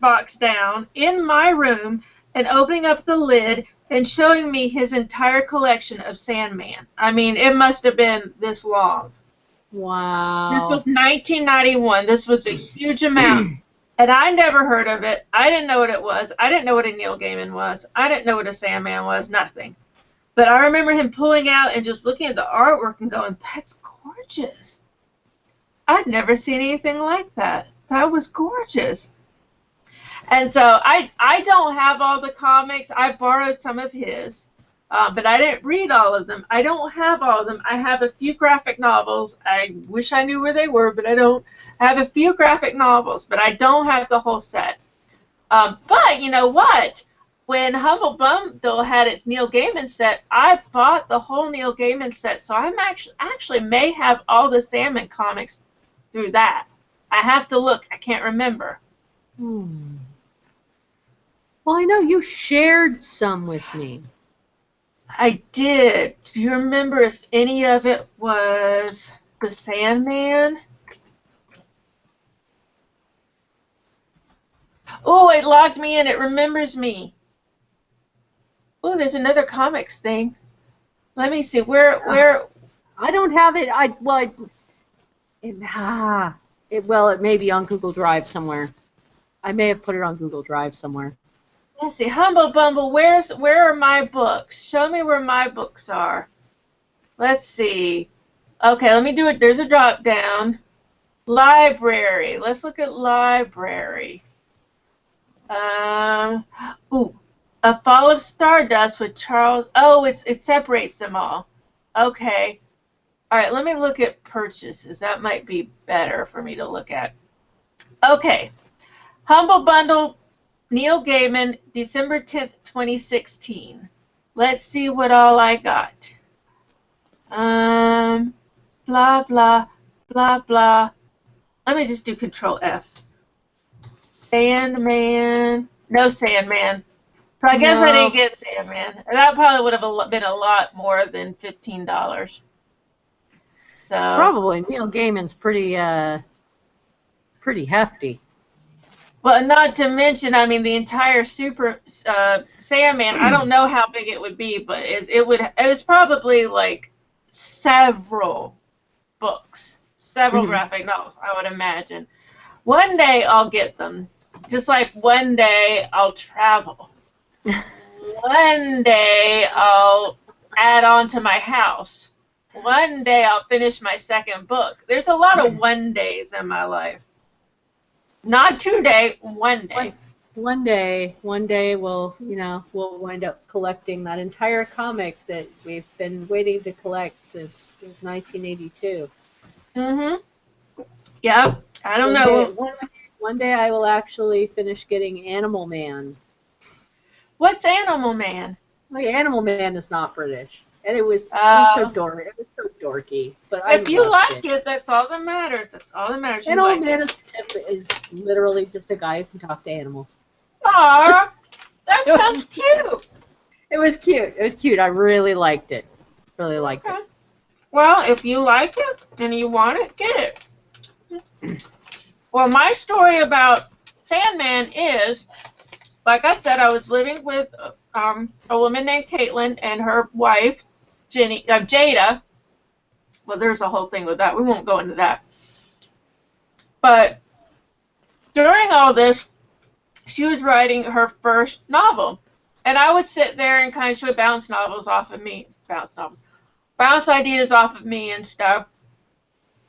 box down in my room and opening up the lid and showing me his entire collection of Sandman. I mean, it must have been this long. Wow. This was 1991. This was a huge amount. And I never heard of it. I didn't know what it was. I didn't know what a Neil Gaiman was. I didn't know what a Sandman was. Nothing. But I remember him pulling out and just looking at the artwork and going, that's gorgeous. I'd never seen anything like that. That was gorgeous. And so I don't have all the comics. I borrowed some of his, but I didn't read all of them. I don't have all of them. I have a few graphic novels. I wish I knew where they were, but I don't. I have a few graphic novels, but I don't have the whole set. But you know what? When Humble Bundle had its Neil Gaiman set, I bought the whole Neil Gaiman set. So I'm actually may have all the Sandman comics through that. I have to look. I can't remember. Hmm. Well, I know you shared some with me. I did. Do you remember if any of it was the Sandman? Oh, it logged me in. It remembers me. Oh, there's another comics thing. Let me see. Where? I don't have it. It may be on Google Drive somewhere. I may have put it on Google Drive somewhere. Let's see. Humble Bumble. Where are my books? Show me where my books are. Let's see. Okay, let me do it. There's a drop down. Library. Let's look at library. Ooh, A Fall of Stardust with Charles. Oh, it separates them all. Okay. All right, let me look at purchases. That might be better for me to look at. Okay. Humble Bundle, Neil Gaiman, December 10th, 2016. Let's see what all I got. Blah, blah, blah, blah. Let me just do Control F. Sandman. No Sandman. So I guess I didn't get Sandman. That probably would have been a lot more than $15. So Probably. Neil Gaiman's pretty hefty. well, not to mention, I mean, the entire Super Sandman. I don't know how big it would be, but it was probably like several books, several graphic novels. I would imagine. One day I'll get them, just like one day I'll travel. One day I'll add on to my house. One day I'll finish my second book. There's a lot of one days in my life. Not 2 day, one day. One day we'll wind up collecting that entire comic that we've been waiting to collect since 1982. Yep. I don't know. One day I will actually finish getting Animal Man. What's Animal Man? Like, Animal Man is not British, and it was so dorky. But if you like it, that's all that matters. That's all that matters. Animal Man is literally just a guy who can talk to animals. Aww, that sounds cute. It was cute. I really liked it. Really liked it. Well, if you like it and you want it, get it. Well, my story about Sandman is, like I said, I was living with a woman named Caitlin and her wife, Jada. Well, there's a whole thing with that. We won't go into that. But during all this, she was writing her first novel. And I would sit there and kind of she would bounce novels off of me. Bounce ideas off of me and stuff.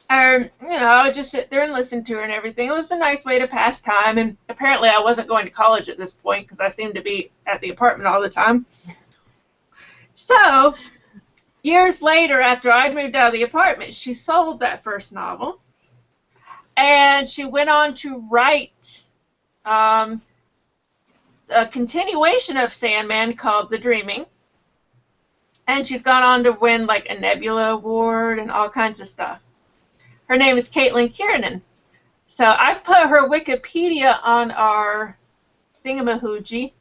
And, I would just sit there and listen to her and everything. It was a nice way to pass time. And apparently I wasn't going to college at this point because I seemed to be at the apartment all the time. So, years later, after I'd moved out of the apartment, she sold that first novel. And she went on to write a continuation of Sandman called The Dreaming. And she's gone on to win like a Nebula Award and all kinds of stuff. Her name is Caitlin Kiernan. So I put her Wikipedia on our thingamahoogie.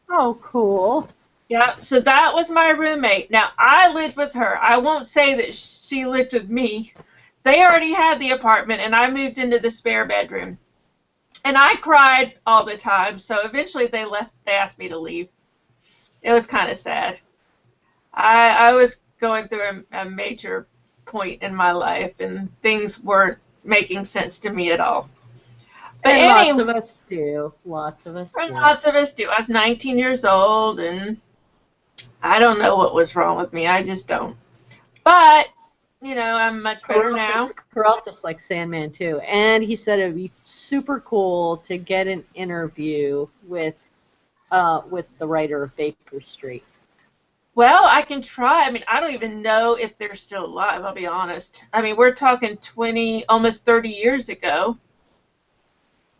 Oh, cool. Yeah, so that was my roommate. Now, I lived with her. I won't say that she lived with me. They already had the apartment, and I moved into the spare bedroom. And I cried all the time, so eventually they asked me to leave. It was kind of sad. I was going through a major point in my life, and things weren't making sense to me at all. But and anyway, lots of us do. Lots of us do. I was 19 years old, and I don't know what was wrong with me. I just don't. But I'm much better now. Peralta's like Sandman too, and he said it'd be super cool to get an interview with the writer of Baker Street. Well, I can try. I mean, I don't even know if they're still alive, I'll be honest. I mean, we're talking 20, almost 30 years ago.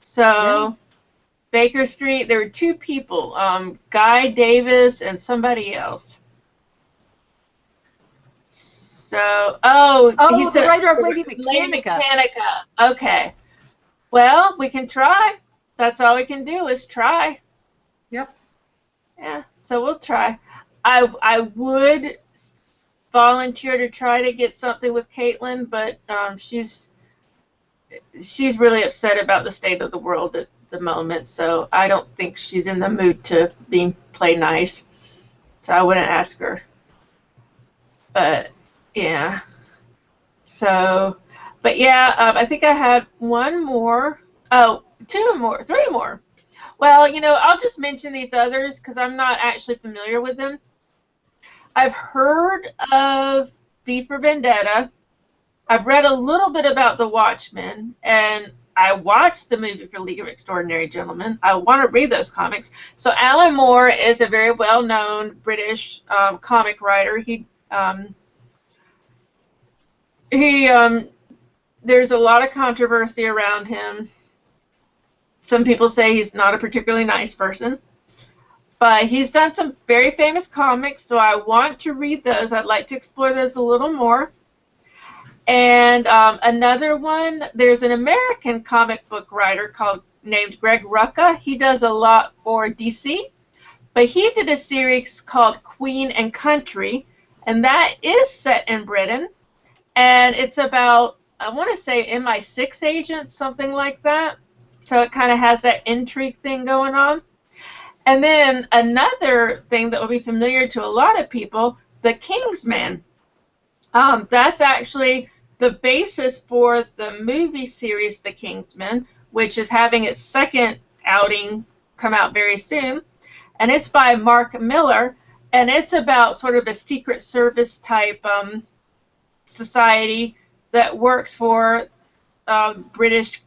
So, Yeah. Baker Street, there were two people, Guy Davis and somebody else. So, he the said writer of Lady Lady Mechanica. Mechanica. Okay. Well, we can try. That's all we can do is try. Yep. Yeah, so we'll try. I would volunteer to try to get something with Caitlin, but she's really upset about the state of the world at the moment, so I don't think she's in the mood to play nice. So I wouldn't ask her. But yeah. So, but yeah, I think I had one more. Oh, two more, three more. Well, I'll just mention these others because I'm not actually familiar with them. I've heard of V for Vendetta. I've read a little bit about The Watchmen, and I watched the movie for League of Extraordinary Gentlemen. I want to read those comics. So Alan Moore is a very well-known British comic writer. He there's a lot of controversy around him. Some people say he's not a particularly nice person. But he's done some very famous comics, so I want to read those. I'd like to explore those a little more. And another one, there's an American comic book writer named Greg Rucka. He does a lot for DC, but he did a series called Queen and Country, and that is set in Britain. And it's about, I want to say, MI6 agents, something like that. So it kind of has that intrigue thing going on. And then another thing that will be familiar to a lot of people, the Kingsman. That's actually the basis for the movie series The Kingsman, which is having its second outing come out very soon. And it's by Mark Miller, and it's about sort of a Secret Service type society that works for British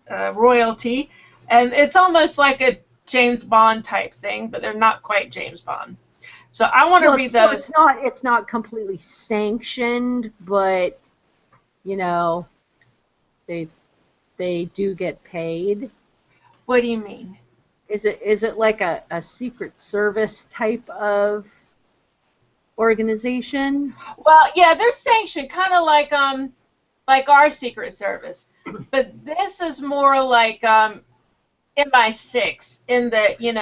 royalty. And it's almost like a James Bond type thing, but they're not quite James Bond. So I want to read those. So it's not completely sanctioned, but they do get paid. What do you mean? Is it like a Secret Service type of organization? Well, yeah, they're sanctioned, kind of like our Secret Service, but this is more like MI6 in that you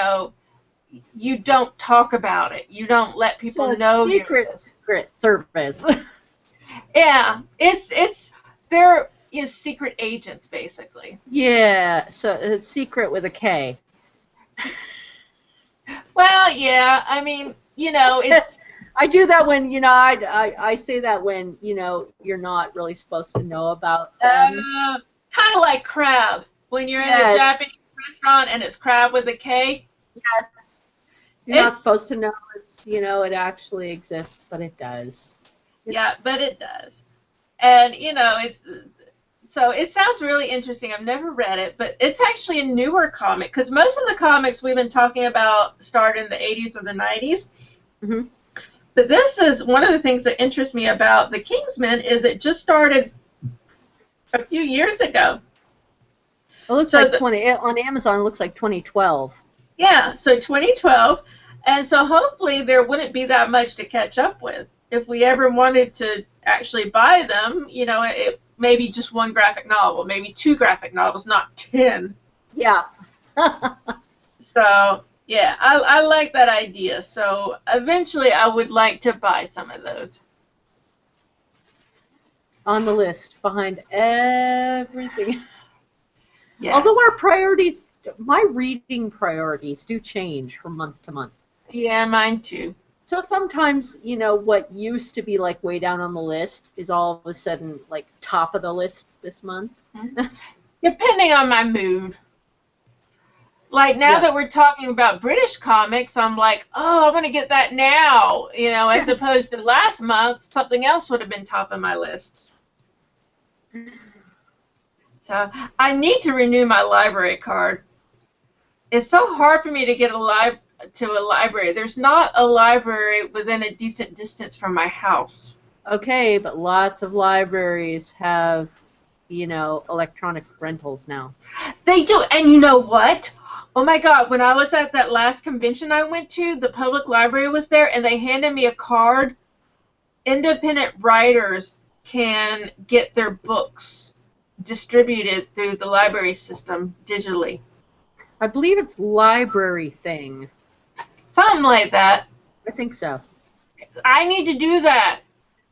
don't talk about it. You don't let people know Secret Service. Yeah, they're secret agents basically. Yeah, so it's secret with a K. Well, yeah, I mean, it's. I do that when I say that when you're not really supposed to know about them. Kind of like crab when you're in a Japanese restaurant and it's crab with a K. Yes. You're not supposed to know it actually exists, but it does. Yeah, but it does. And, so it sounds really interesting. I've never read it, but it's actually a newer comic because most of the comics we've been talking about start in the 80s or the 90s. Mm-hmm. But this is one of the things that interests me about The Kingsman is it just started a few years ago. It looks like on Amazon. It looks like 2012. Yeah, so 2012, and so hopefully there wouldn't be that much to catch up with. If we ever wanted to actually buy them, it maybe just one graphic novel, maybe 2 graphic novels, not 10. Yeah. So, yeah, I like that idea. So eventually I would like to buy some of those. On the list, behind everything. Yes. Although my reading priorities do change from month to month. Yeah, mine too. So sometimes, what used to be like way down on the list is all of a sudden like top of the list this month. Depending on my mood. Like now that we're talking about British comics, I'm like, oh, I'm going to get that now, as opposed to last month, something else would have been top of my list. So I need to renew my library card. It's so hard for me to get to a library. There's not a library within a decent distance from my house. Okay, but lots of libraries have, electronic rentals now. They do, and you know what? Oh my God, when I was at that last convention I went to, the public library was there, and they handed me a card. Independent writers can get their books distributed through the library system digitally. I believe it's Library Thing. Something like that. I think so. I need to do that.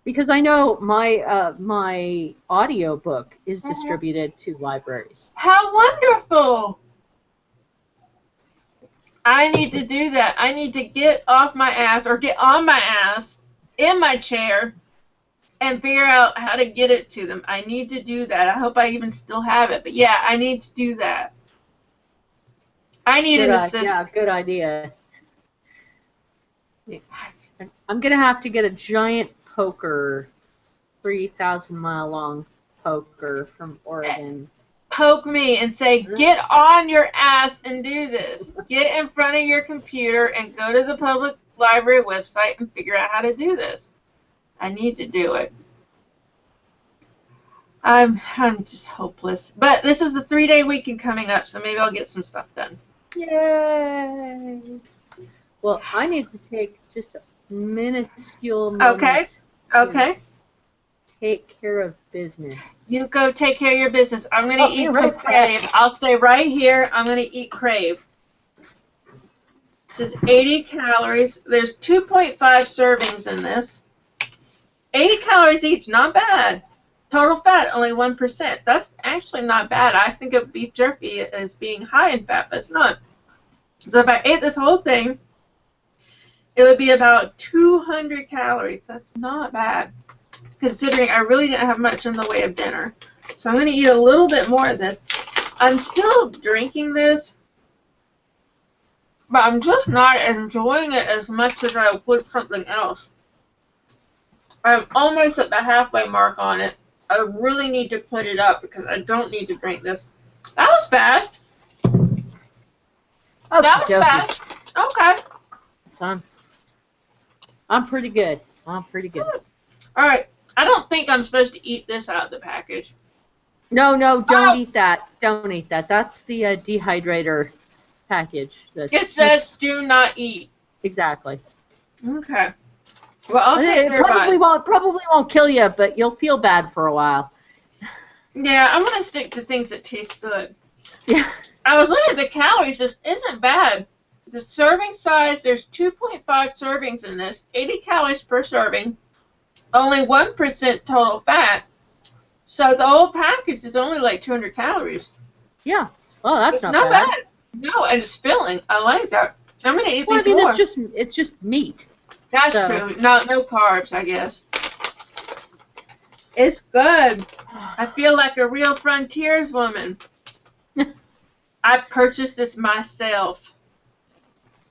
Because I know my audio book is distributed to libraries. How wonderful! I need to do that. I need to get off my ass or get on my ass in my chair and figure out how to get it to them. I need to do that. I hope I even still have it. But yeah, I need to do that. I need an assistant. Yeah, good idea. I'm going to have to get a giant poker, 3,000 mile long poker from Oregon. Poke me and say, get on your ass and do this. Get in front of your computer and go to the public library website and figure out how to do this. I need to do it. I'm just hopeless. But this is a 3-day weekend coming up, so maybe I'll get some stuff done. Yay! Well, I need to take just a minuscule moment. Okay. Take care of business. You go take care of your business. I'm going to eat some Crave. I'll stay right here. I'm going to eat Crave. This is 80 calories. There's 2.5 servings in this. 80 calories each. Not bad. Total fat, only 1%. That's actually not bad. I think of beef jerky as being high in fat, but it's not. So if I ate this whole thing, it would be about 200 calories. That's not bad, considering I really didn't have much in the way of dinner. So I'm going to eat a little bit more of this. I'm still drinking this, but I'm just not enjoying it as much as I would something else. I'm almost at the halfway mark on it. I really need to put it up because I don't need to drink this. That was fast. That was fast. Okay. So I'm pretty good. All right. I don't think I'm supposed to eat this out of the package. No, don't eat that. Don't eat that. That's the dehydrator package. It says do not eat. Exactly. Okay. Well, I'll take your advice. Probably won't kill you, but you'll feel bad for a while. Yeah, I'm going to stick to things that taste good. Yeah. I was looking at the calories. This isn't bad. The serving size, there's 2.5 servings in this, 80 calories per serving, only 1% total fat. So the whole package is only like 200 calories. Yeah. Well, that's not bad. No, and it's filling. I like that. I'm going to eat these more. more. It's just meat. That's true. No carbs, I guess. It's good. I feel like a real frontiers woman. I purchased this myself.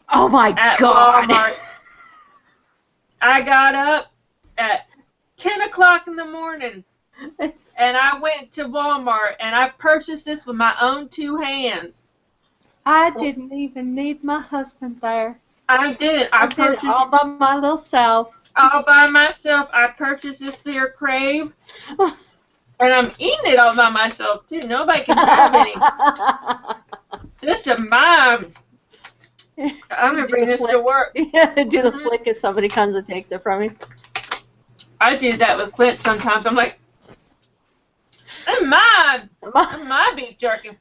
Oh my God. Walmart. I got up at 10 o'clock in the morning and I went to Walmart and I purchased this with my own 2 hands. I didn't even need my husband there. I did. I purchased it all by my little self. All by myself. I purchased this for your Crave. And I'm eating it all by myself, too. Nobody can have any. This is mine. I'm going to bring this to work. Yeah, do the flick if somebody comes and takes it from you. I do that with Clint sometimes. I'm like, it's mine. It's my beef jerky.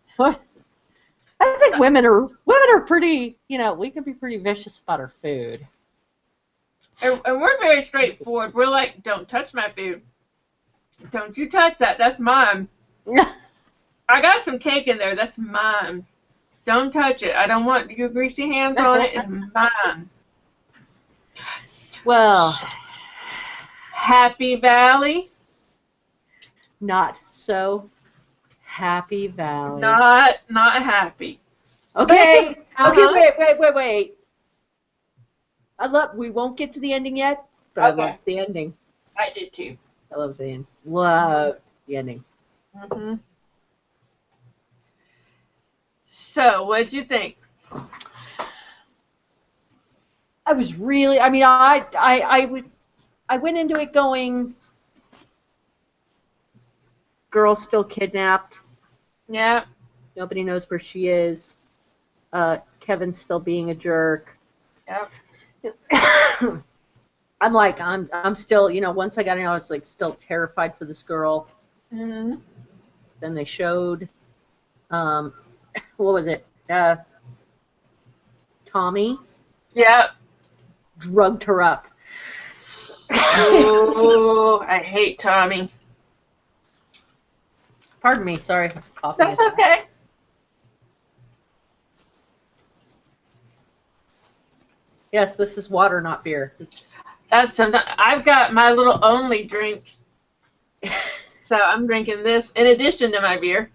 I think women are pretty, we can be pretty vicious about our food. And we're very straightforward. We're like, don't touch my food. Don't you touch that. That's mine. I got some cake in there. That's mine. Don't touch it. I don't want your greasy hands on it. It's mine. Well, Happy Valley. Not so Happy Valley. Not happy. Okay. Okay, Uh-huh. wait. We won't get to the ending yet, but I Okay. loved the ending. I did too. I love the end. Loved the ending. Hmm. So, what'd you think? I was really, I went into it going, girl still kidnapped. Yeah. Nobody knows where she is. Kevin's still being a jerk. Yep. I'm still, once I got in, I was like still terrified for this girl. Hmm. Then they showed, um, what was it? Tommy Yep. drugged her up. Oh, I hate Tommy. Pardon me, sorry, I'm coughing. That's okay. Yes, this is water, not beer. I've got my little only drink, so I'm drinking this in addition to my beer.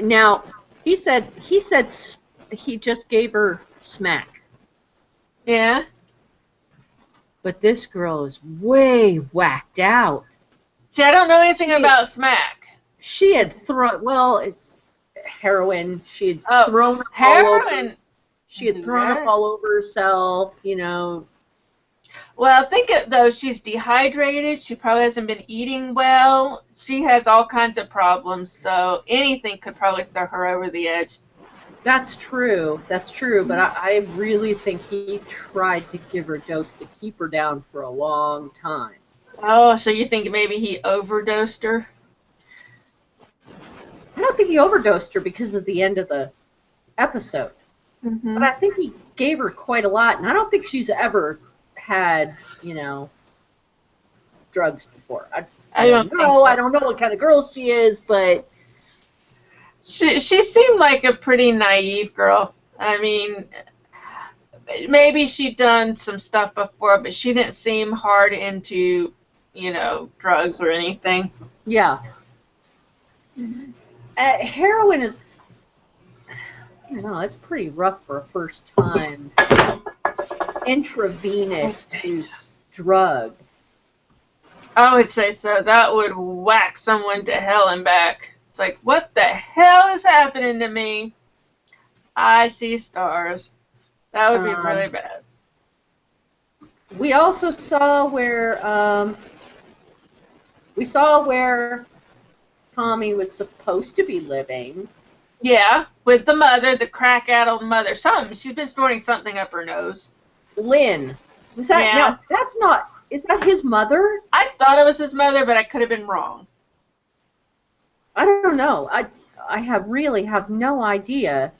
Now he said he just gave her smack, Yeah. but this girl is way whacked out. See, I don't know anything about smack. She had thrown it's heroin. She had Oh, thrown up all over. heroin. She had thrown up all over herself. Well, think it though. She's dehydrated. She probably hasn't been eating well. She has all kinds of problems. So anything could probably throw her over the edge. That's true. But I really think he tried to give her a dose to keep her down for a long time. Oh, so you think maybe he overdosed her? I don't think he overdosed her because of the end of the episode. Mm-hmm. But I think he gave her quite a lot, and I don't think she's ever had, drugs before. I don't think so. I don't know what kind of girl she is, but She seemed like a pretty naive girl. I mean, maybe she'd done some stuff before, but she didn't seem hard into, drugs or anything. yeah. Heroin is, I don't know, it's pretty rough for a first time intravenous drug. I would say so. That would whack someone to hell and back. It's like, what the hell is happening to me? I see stars. That would be really bad. We also saw where Tommy was supposed to be living. Yeah, with the mother, the crack-addled mother. She's been snorting something up her nose. Lynn. Was that? Yeah. No, that's not. Is that his mother? I thought it was his mother, but I could have been wrong. I don't know. I really have no idea.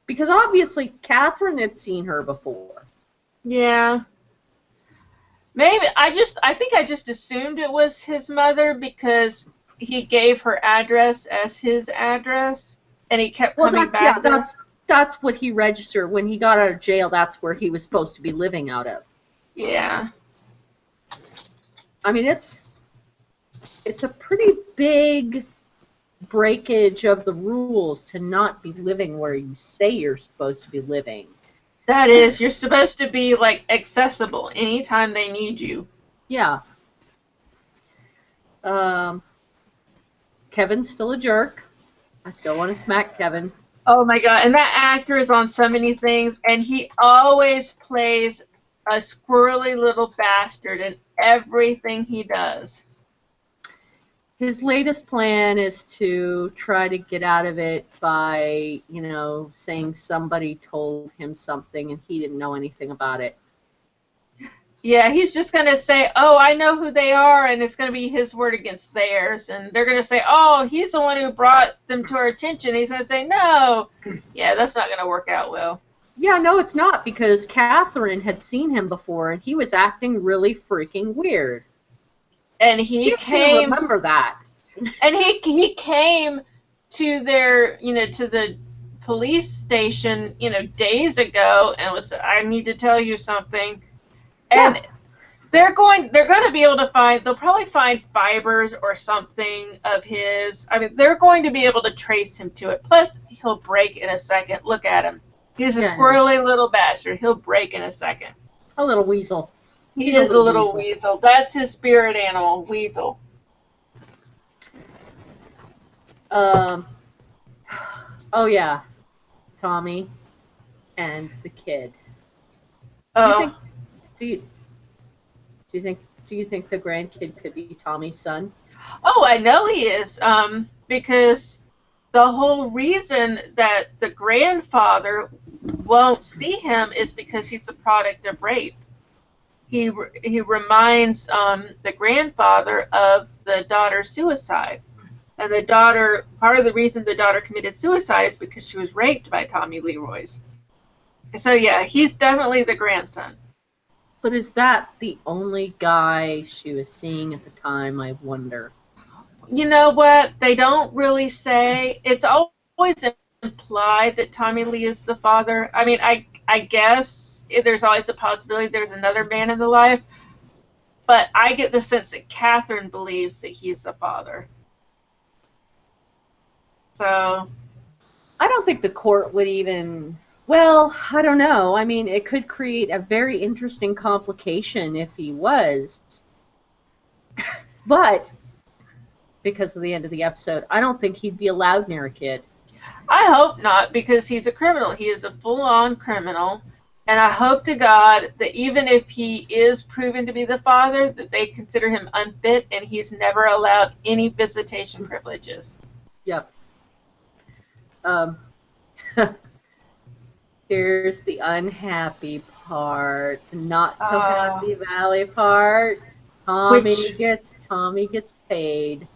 Because obviously Catherine had seen her before. Yeah. Maybe I think I just assumed it was his mother because he gave her address as his address and he kept coming back. Yeah, that's what he registered when he got out of jail. That's where he was supposed to be living out of. Yeah. I mean, it's a pretty big breakage of the rules to not be living where you say you're supposed to be living. That is, you're supposed to be like accessible anytime they need you. Yeah. Kevin's still a jerk. I still want to smack Kevin. Oh my god, and that actor is on so many things, and he always plays a squirrely little bastard in everything he does. His latest plan is to try to get out of it by, saying somebody told him something and he didn't know anything about it. Yeah, he's just going to say, oh, I know who they are, and it's going to be his word against theirs. And they're going to say, oh, he's the one who brought them to our attention. He's going to say, no. Yeah, that's not going to work out well. Yeah, no, it's not, because Catherine had seen him before, and he was acting really freaking weird. And he came. Remember that. And he came to their, to the police station, days ago, and was, I need to tell you something. And they're going to be able to find, they'll probably find fibers or something of his. I mean, they're going to be able to trace him to it. Plus, he'll break in a second. Look at him. He's a Yeah, I know. squirrely little bastard. He'll break in a second. A little weasel. He is a little weasel. That's his spirit animal, weasel. Oh yeah, Tommy and the kid. Do you think? Do you think the grandkid could be Tommy's son? Oh, I know he is. Because the whole reason that the grandfather won't see him is because he's a product of rape. He reminds the grandfather of the daughter's suicide. And the daughter, part of the reason the daughter committed suicide is because she was raped by Tommy Lee Royce. So yeah, he's definitely the grandson. But is that the only guy she was seeing at the time, I wonder? You know what? They don't really say. It's always implied that Tommy Lee is the father. I mean, I guess there's always a possibility there's another man in the life. But I get the sense that Catherine believes that he's the father. So I don't think the court would even... Well, I don't know. I mean, it could create a very interesting complication if he was. But, because of the end of the episode, I don't think he'd be allowed near a kid. I hope not, because he's a criminal. He is a full-on criminal. And I hope to God that even if he is proven to be the father, that they consider him unfit and he's never allowed any visitation privileges. Yep. Here's the unhappy part, the not so happy Valley part. Tommy gets paid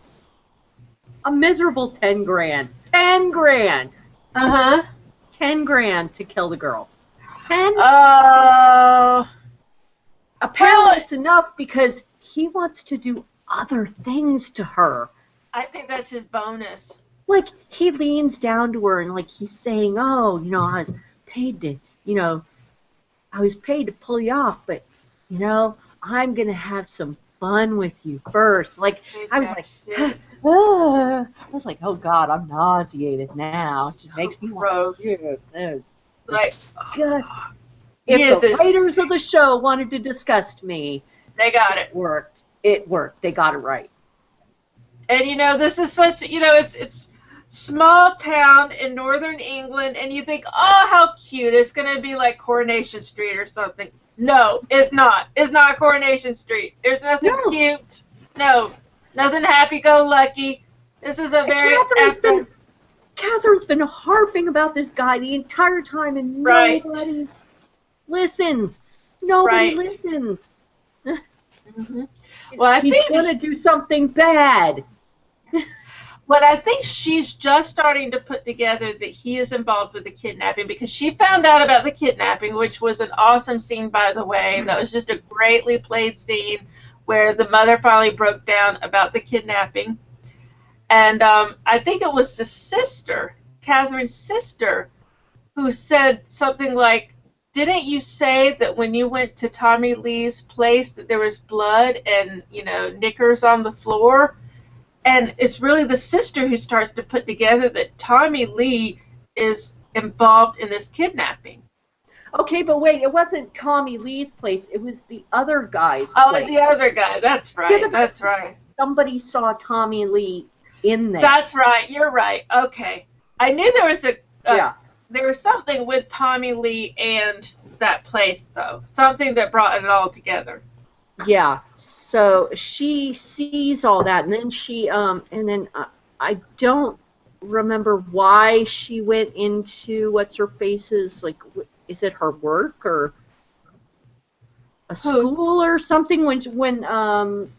a miserable 10 grand. 10 grand. 10 grand to kill the girl. 10. Apparently it's enough because he wants to do other things to her. I think that's his bonus. Like, he leans down to her and like he's saying, "Oh, you know, I was paid to pull you off, but you know, I'm gonna have some fun with you first." Like, I was like, oh God, I'm nauseated now. It just makes me gross. Like, if the writers of the show wanted to disgust me, they got it. It worked. They got it right. And you know, this is such, you know, it's small town in northern England, and you think, oh, how cute. It's going to be like Coronation Street or something. No, it's not. It's not Coronation Street. There's nothing cute. No, nothing happy-go-lucky. This is a very... Catherine's been harping about this guy the entire time, and nobody listens. Nobody listens. Well, I He's think going to do something bad. But I think she's just starting to put together that he is involved with the kidnapping, because she found out about the kidnapping, which was an awesome scene, by the way. That was just a greatly played scene where the mother finally broke down about the kidnapping. And I think it was the sister, Catherine's sister, who said something like, "Didn't you say that when you went to Tommy Lee's place that there was blood and, you know, knickers on the floor?" And it's really the sister who starts to put together that Tommy Lee is involved in this kidnapping. Okay, but wait, it wasn't Tommy Lee's place. It was the other guy's place. Oh, it's the other guy. That's right. That's right. Somebody saw Tommy Lee in there. That's right. You're right. Okay. I knew there was there was something with Tommy Lee and that place, though. Something that brought it all together. Yeah, so she sees all that, and then I don't remember why she went into what's-her-face's, like, is it her work or a school or something? When she went in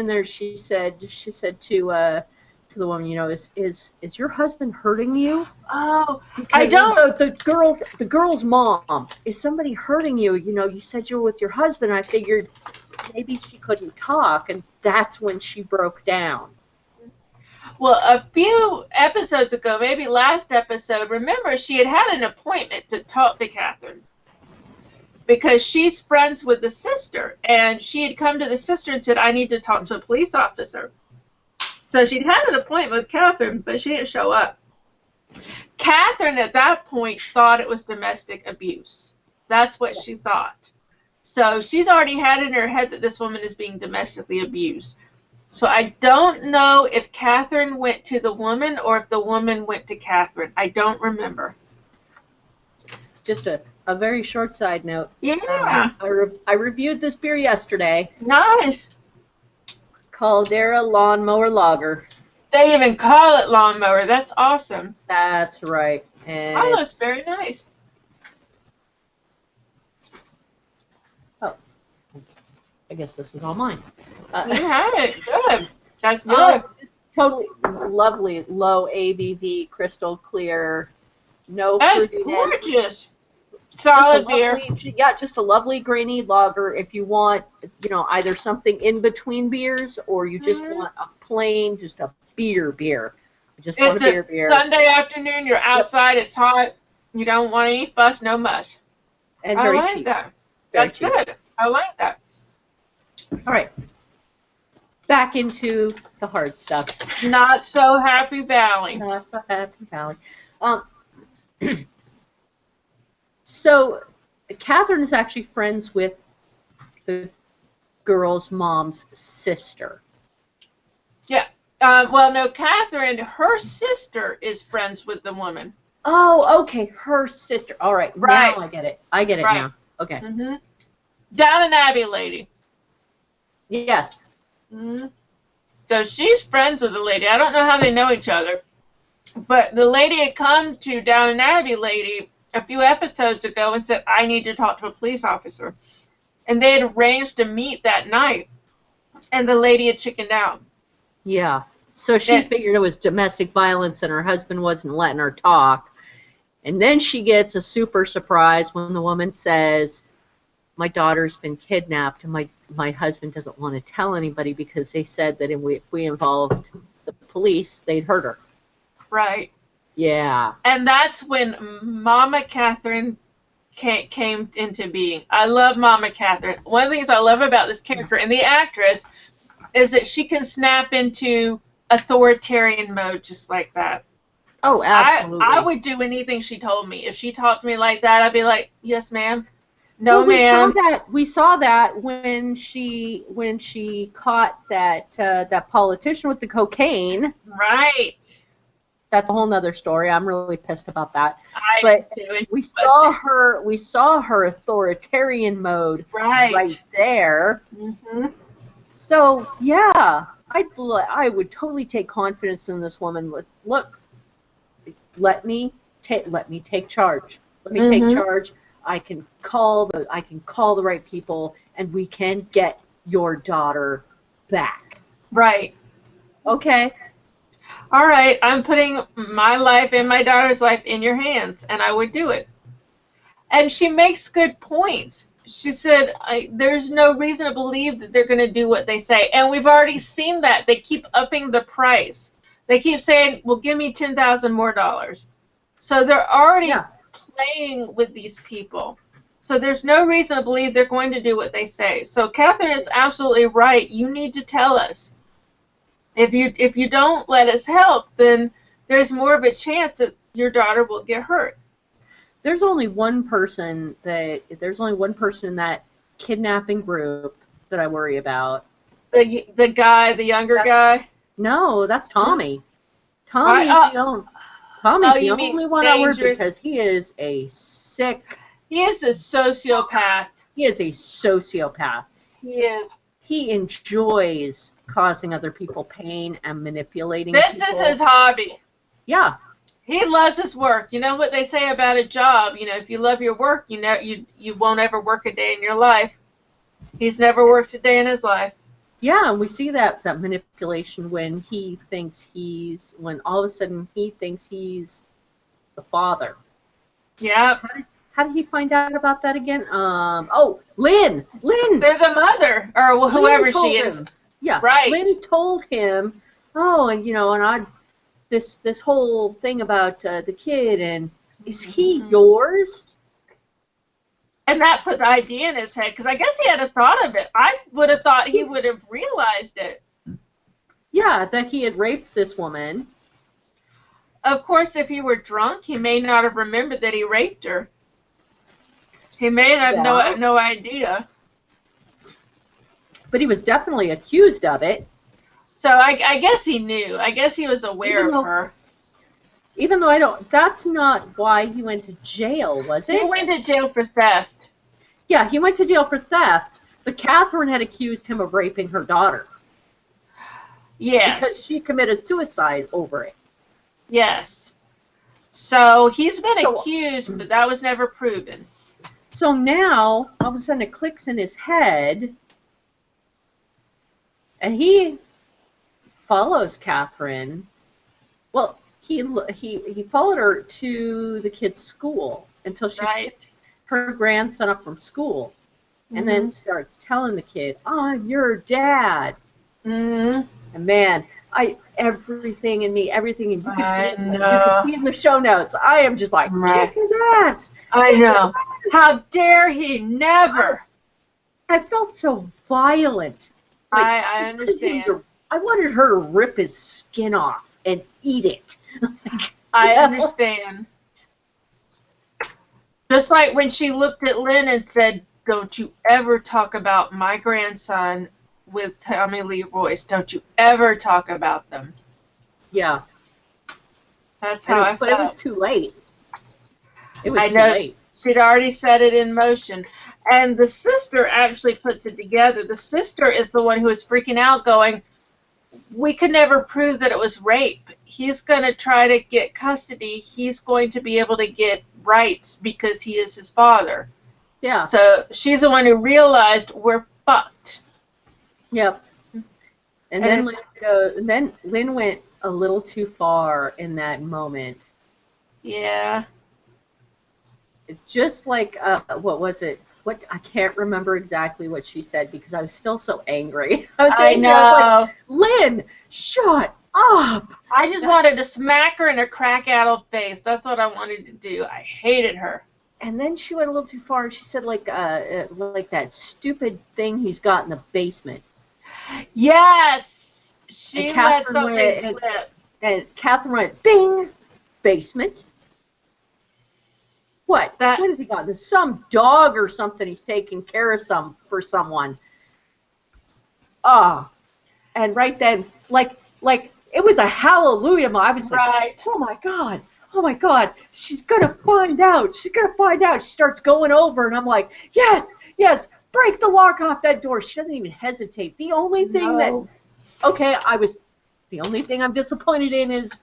there, she said to the woman, you know, is your husband hurting you? Oh, because I don't. The girl's mom, is somebody hurting you? You know, you said you were with your husband. I figured maybe she couldn't talk, and that's when she broke down. Well, a few episodes ago, maybe last episode, remember she had an appointment to talk to Catherine. because she's friends with the sister, and she had come to the sister and said, I need to talk to a police officer. So she'd had an appointment with Catherine, but she didn't show up. Catherine at that point thought it was domestic abuse. That's what she thought. So she's already had in her head that this woman is being domestically abused. So I don't know if Catherine went to the woman or if the woman went to Catherine. I don't remember. Just a very short side note. Yeah. I reviewed this beer yesterday. Nice. Caldera Lawnmower Lager. They even call it lawnmower. That's awesome. That's right. And Oh, it's very nice. Oh, I guess this is all mine. You had it. Good. That's good. Oh, totally lovely, low ABV, crystal clear, no That's fruitiness. gorgeous. Just Solid a beer. yeah, just a lovely grainy lager. If you want, either something in between beers or you just want a plain, just a beer. Just want It's a a beer. Sunday afternoon. You're outside. It's hot. You don't want any fuss, no muss. And I very like cheap. that. Very That's cheap. good. I like that. All right. Back into the hard stuff. Not so happy Valley. That's a happy valley. So, Catherine is actually friends with the girl's mom's sister. Yeah. Well, no, Catherine, her sister is friends with the woman. Oh, okay, her sister. All right, Right. now I get it. I get it Right. now. Okay. Mm-hmm. Downton Abbey lady. Yes. Mm-hmm. So she's friends with the lady. I don't know how they know each other, but the lady had come to Downton Abbey lady a few episodes ago and said, I need to talk to a police officer. And they had arranged to meet that night, and the lady had chickened out. Yeah. So she Yeah. figured it was domestic violence and her husband wasn't letting her talk. And then she gets a super surprise when the woman says, my daughter's been kidnapped and my husband doesn't want to tell anybody because they said that if we involved the police, they'd hurt her. Right. Yeah. And that's when Mama Catherine came into being. I love Mama Catherine. One of the things I love about this character and the actress is that she can snap into authoritarian mode just like that. Oh, absolutely. I would do anything she told me. If she talked to me like that, I'd be like, yes, ma'am. No, Well, ma'am. we saw that when she caught that politician with the cocaine. Right. That's a whole nother story. I'm really pissed about that. But we saw her authoritarian mode right there. Mm-hmm. So yeah, I would totally take confidence in this woman. Look, let me take charge. Let me take charge. I can call the right people, and we can get your daughter back. Right. Okay. All right. I'm putting my life and my daughter's life in your hands, and I would do it. And she makes good points. She said, there's no reason to believe that they're going to do what they say. And we've already seen that. They keep upping the price. They keep saying, well, give me $10,000 more. So they're already playing with these people. So there's no reason to believe they're going to do what they say. So Catherine is absolutely right. You need to tell us. If you don't let us help, then there's more of a chance that your daughter will get hurt. There's only one person in that kidnapping group that I worry about. The guy, the younger guy? No, that's Tommy. Tommy's the only one I worry because he is a sick. He is a sociopath. He is a sociopath. He is. He enjoys causing other people pain and manipulating This people. is his hobby. Yeah. He loves his work. You know what they say about a job? You know, if you love your work, you won't ever work a day in your life. He's never worked a day in his life. Yeah, and we see that manipulation when all of a sudden he thinks he's the father. Yeah. How did he find out about that again? Lynn. They're the mother, or whoever she is. Yeah. Right. Lynn told him, this whole thing about the kid, and is he yours? And that put the idea in his head, because I guess he had a thought of it. I would have thought he would have realized it. Yeah, that he had raped this woman. Of course, if he were drunk, he may not have remembered that he raped her. He may have no idea. But he was definitely accused of it. So I guess he knew. I guess he was aware of her. Even though that's not why he went to jail, was it? He went to jail for theft. Yeah, he went to jail for theft, but Catherine had accused him of raping her daughter. Yes. Because she committed suicide over it. Yes. So he's been accused, but that was never proven. So now, all of a sudden, it clicks in his head, and he follows Catherine. Well, he followed her to the kid's school until she picked her grandson up from school, and then starts telling the kid, "I'm your dad." And man, everything in me, everything, and you can see in the show notes, I am just like, kick his ass. I know. How dare he? Never. I felt so violent. Like, I understand. I wanted her to rip his skin off and eat it. I understand. Just like when she looked at Lynn and said, "Don't you ever talk about my grandson with Tommy Lee Royce. Don't you ever talk about them." Yeah. That's how I felt. But it was too late. It was too late. She'd already set it in motion. And the sister actually puts it together. The sister is the one who is freaking out going, "We could never prove that it was rape. He's going to try to get custody. He's going to be able to get rights because he is his father." Yeah. So she's the one who realized we're fucked. Yep. And then Lynn went a little too far in that moment. Yeah. Just like, what was it? I can't remember exactly what she said because I was still so angry. I know. I was like, "Lynn, shut up!" I just wanted to smack her in her crack-addled face. That's what I wanted to do. I hated her. And then she went a little too far and she said like that stupid thing he's got in the basement. Yes! She let something slip. And Catherine went, "Bing! Basement. What? What has he got? There's some dog or something he's taking care of for someone." And right then, like it was a hallelujah. I was like, "Oh my God. Oh my God, she's gonna find out. She's gonna find out." She starts going over, and I'm like, "Yes, yes, break the lock off that door." She doesn't even hesitate. The only thing the only thing I'm disappointed in is,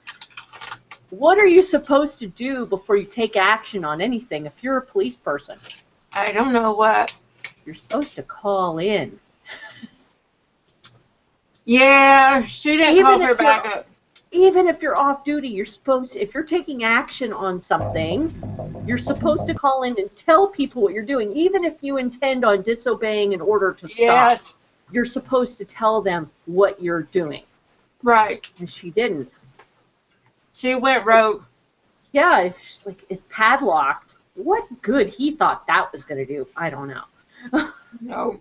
what are you supposed to do before you take action on anything if you're a police person? I don't know what. You're supposed to call in. Yeah, she didn't call her back up. Even if you're off duty, you're supposed to, if you're taking action on something, you're supposed to call in and tell people what you're doing. Even if you intend on disobeying an order to stop, you're supposed to tell them what you're doing. Right. And she didn't. She went rogue. Yeah, it's padlocked. What good he thought that was going to do, I don't know. No.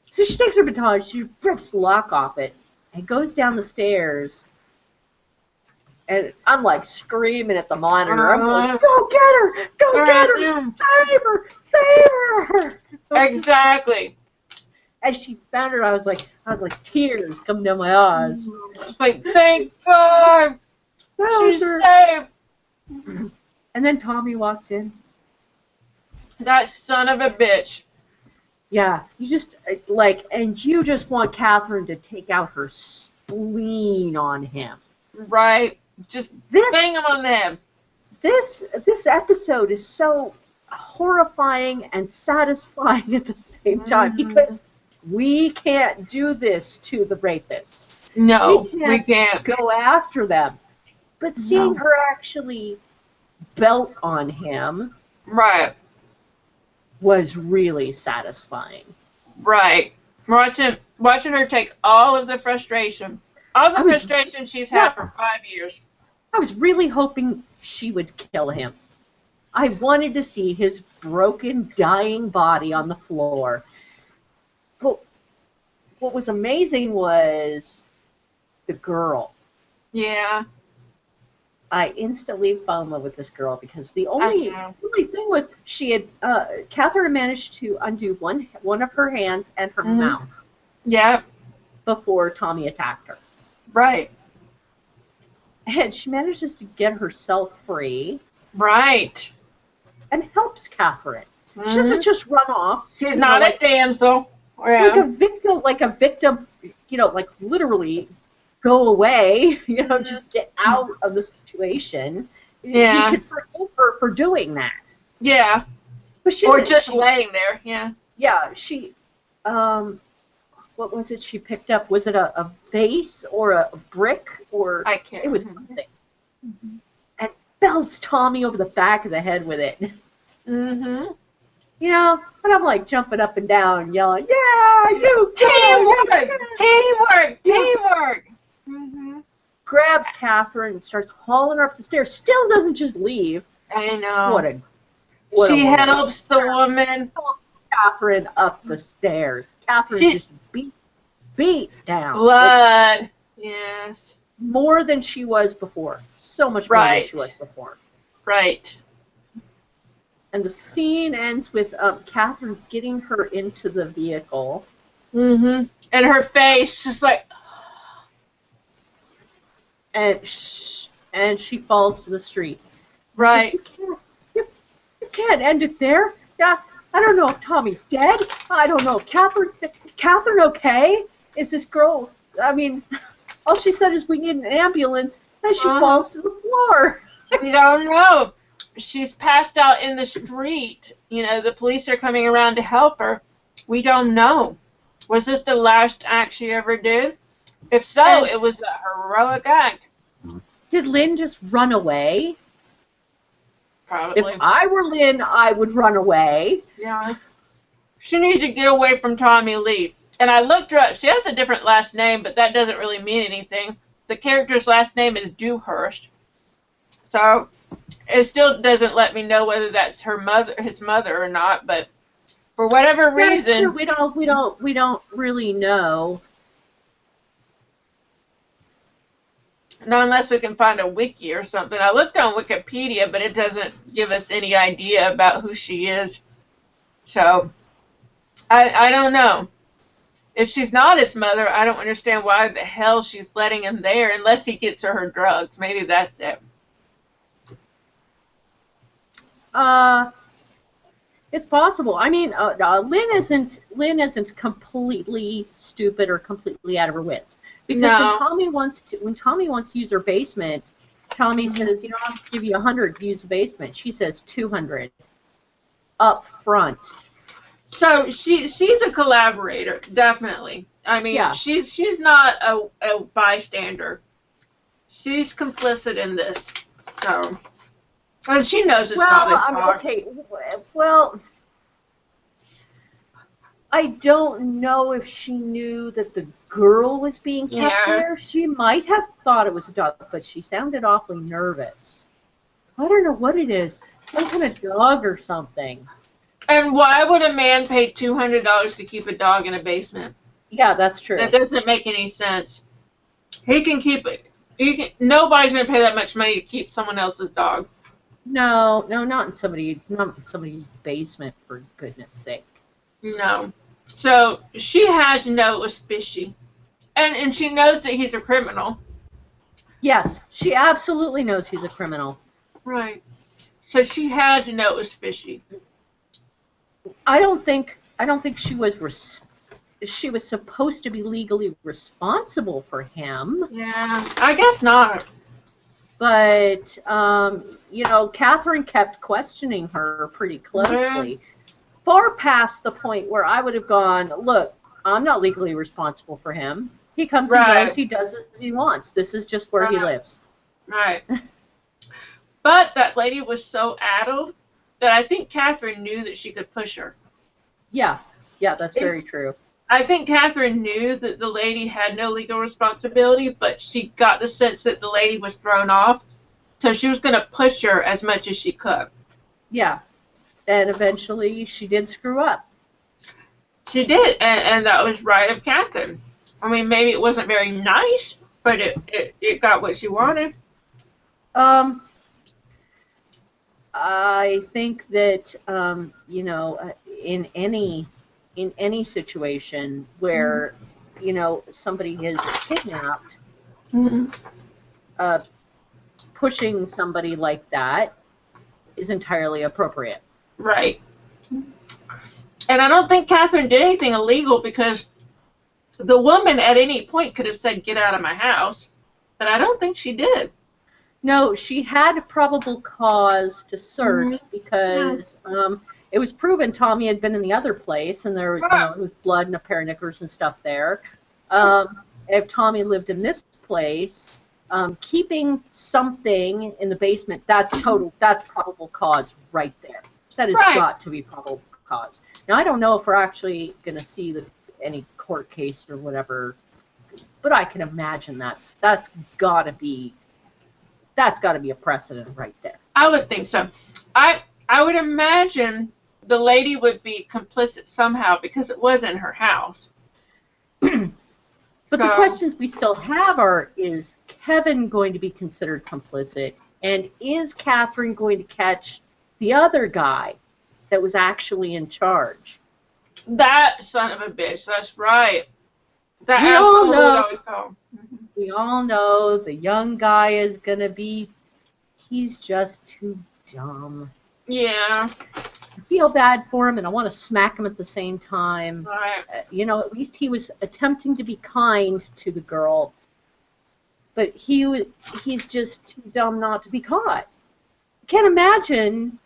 So she takes her baton, she rips the lock off it, and goes down the stairs. And I'm like screaming at the monitor. I'm like, "Go get her! Go get her! Save her! Save her!" Exactly. And she found her. I was like, tears coming down my eyes. Like, thank God, she's safe. And then Tommy walked in. That son of a bitch. Yeah, you just you just want Catherine to take out her spleen on him. Right. Just bang him on the head. This episode is so horrifying and satisfying at the same time because we can't do this to the rapists. No, we can't go after them. But seeing her actually belt on him, was really satisfying. Right. Watching her take all of the frustration. All the frustration she's had for 5 years. I was really hoping she would kill him. I wanted to see his broken, dying body on the floor. But what was amazing was the girl. Yeah. I instantly fell in love with this girl because the I only know. thing was she had Catherine had managed to undo one of her hands and her Mhm. mouth Yeah. before Tommy attacked her, Right. and she manages to get herself free Right. and helps Catherine. She Mhm. doesn't just run off, She's you know, not like a damsel. like Yeah. a victim, you know, like literally go away, you know, just get out of the situation. You Yeah. could forgive her for doing that. Yeah. But Or just laying there. Yeah. she, um, what was it she picked up? Was it a vase or a brick or I can't it was remember. something? And belts Tommy over the back of the head with it. Mm-hmm. You know, and I'm like jumping up and down, yelling, "Yeah, you Teamwork! Teamwork! Yeah. Teamwork! Mm-hmm. Grabs Catherine and starts hauling her up the stairs. Still doesn't just leave. I know. What a She woman. helps the woman. Catherine up the stairs. Catherine's She- just beat down. Blood. Yes. More than she was before. So much more than Right. she was before. Right. And the scene ends with Catherine getting her into the vehicle. Mm-hmm. And her face just like, And she falls to the street. right. It's like, you can't end it there. Yeah, I don't know if Tommy's dead. I don't know if is Catherine okay? Is this girl, I mean, all she said is we need an ambulance, and she falls to the floor. We don't know. She's passed out in the street. You know, the police are coming around to help her. We don't know. Was this the last act she ever did? If so, And- it was a heroic act. Did Lynn just run away? Probably. If I were Lynn, I would run away. Yeah. She needs to get away from Tommy Lee. And I looked her up. She has a different last name, but that doesn't really mean anything. The character's last name is Dewhurst. So it still doesn't let me know whether that's his mother or not, but for whatever That's true. reason, We don't really know. not unless we can find a wiki or something. I looked on Wikipedia, but it doesn't give us any idea about who she is. So I don't know. If she's not his mother, I don't understand why the hell she's letting him there unless he gets her drugs. Maybe that's it. It's possible. I mean, Lynn isn't completely stupid or completely out of her wits. Because No. when Tommy wants to use her basement, Tommy says, you know, I'll give you 100 to use the basement. She says 200 up front. So she's a collaborator, definitely. I mean, Yeah. she's not a bystander. She's complicit in this. So, and she knows it's not Well, his car. okay. Well, I don't know if she knew that the girl was being kept Yeah. there. She might have thought it was a dog, but she sounded awfully nervous. I don't know what it is. Some kind of dog or something. And why would a man pay $200 to keep a dog in a basement? Yeah, that's true. That doesn't make any sense. He can keep it. Nobody's gonna pay that much money to keep someone else's dog. No, not in somebody's basement, for goodness sake. No. So she had to know it was fishy, and she knows that he's a criminal. Yes, she absolutely knows he's a criminal. Right. So she had to know it was fishy. I don't think she was supposed to be legally responsible for him. Yeah. I guess not. But, you know, Catherine kept questioning her pretty closely, far past the point where I would have gone, look, I'm not legally responsible for him. He comes and Right. goes, he does as he wants. This is just where he Right. lives. Right. But that lady was so addled that I think Catherine knew that she could push her. Yeah, that's very true. I think Catherine knew that the lady had no legal responsibility, but she got the sense that the lady was thrown off, so she was going to push her as much as she could. Yeah. And eventually she did screw up. She did, and that was right of Catherine. I mean, maybe it wasn't very nice, but it got what she wanted. Um, I think that in any situation where somebody is kidnapped, Mm-hmm. uh, pushing somebody like that is entirely appropriate. Right. And I don't think Catherine did anything illegal because the woman at any point could have said, "Get out of my house," but I don't think she did. No, she had probable cause to search Mm-hmm. Yeah. because it was proven Tommy had been in the other place, and there, was blood and a pair of knickers and stuff there. If Tommy lived in this place, keeping something in the basement, that's probable cause right there. That has Right. got to be probable cause. Now, I don't know if we're actually going to see any court case or whatever, but I can imagine that's got to be a precedent right there. I would think so. I would imagine the lady would be complicit somehow because it was in her house. But the questions we still have are, is Kevin going to be considered complicit? And is Catherine going to catch the other guy that was actually in charge? That son of a bitch, that's right. That We all asshole know. would always call. We all know the young guy is going to be, he's just too dumb. Yeah. I feel bad for him, and I want to smack him at the same time. Right. At least he was attempting to be kind to the girl, but he's just too dumb not to be caught. Can't imagine,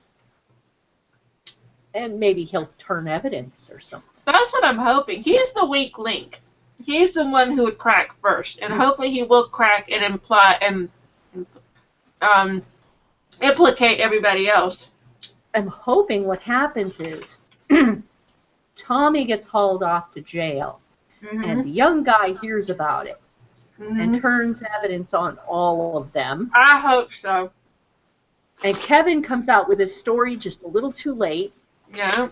and maybe he'll turn evidence or something. That's what I'm hoping. He's the weak link. He's the one who would crack first, and hopefully he will crack and implicate everybody else. I'm hoping what happens is Tommy gets hauled off to jail, and the young guy hears about it and turns evidence on all of them. I hope so. And Kevin comes out with his story just a little too late. Yeah.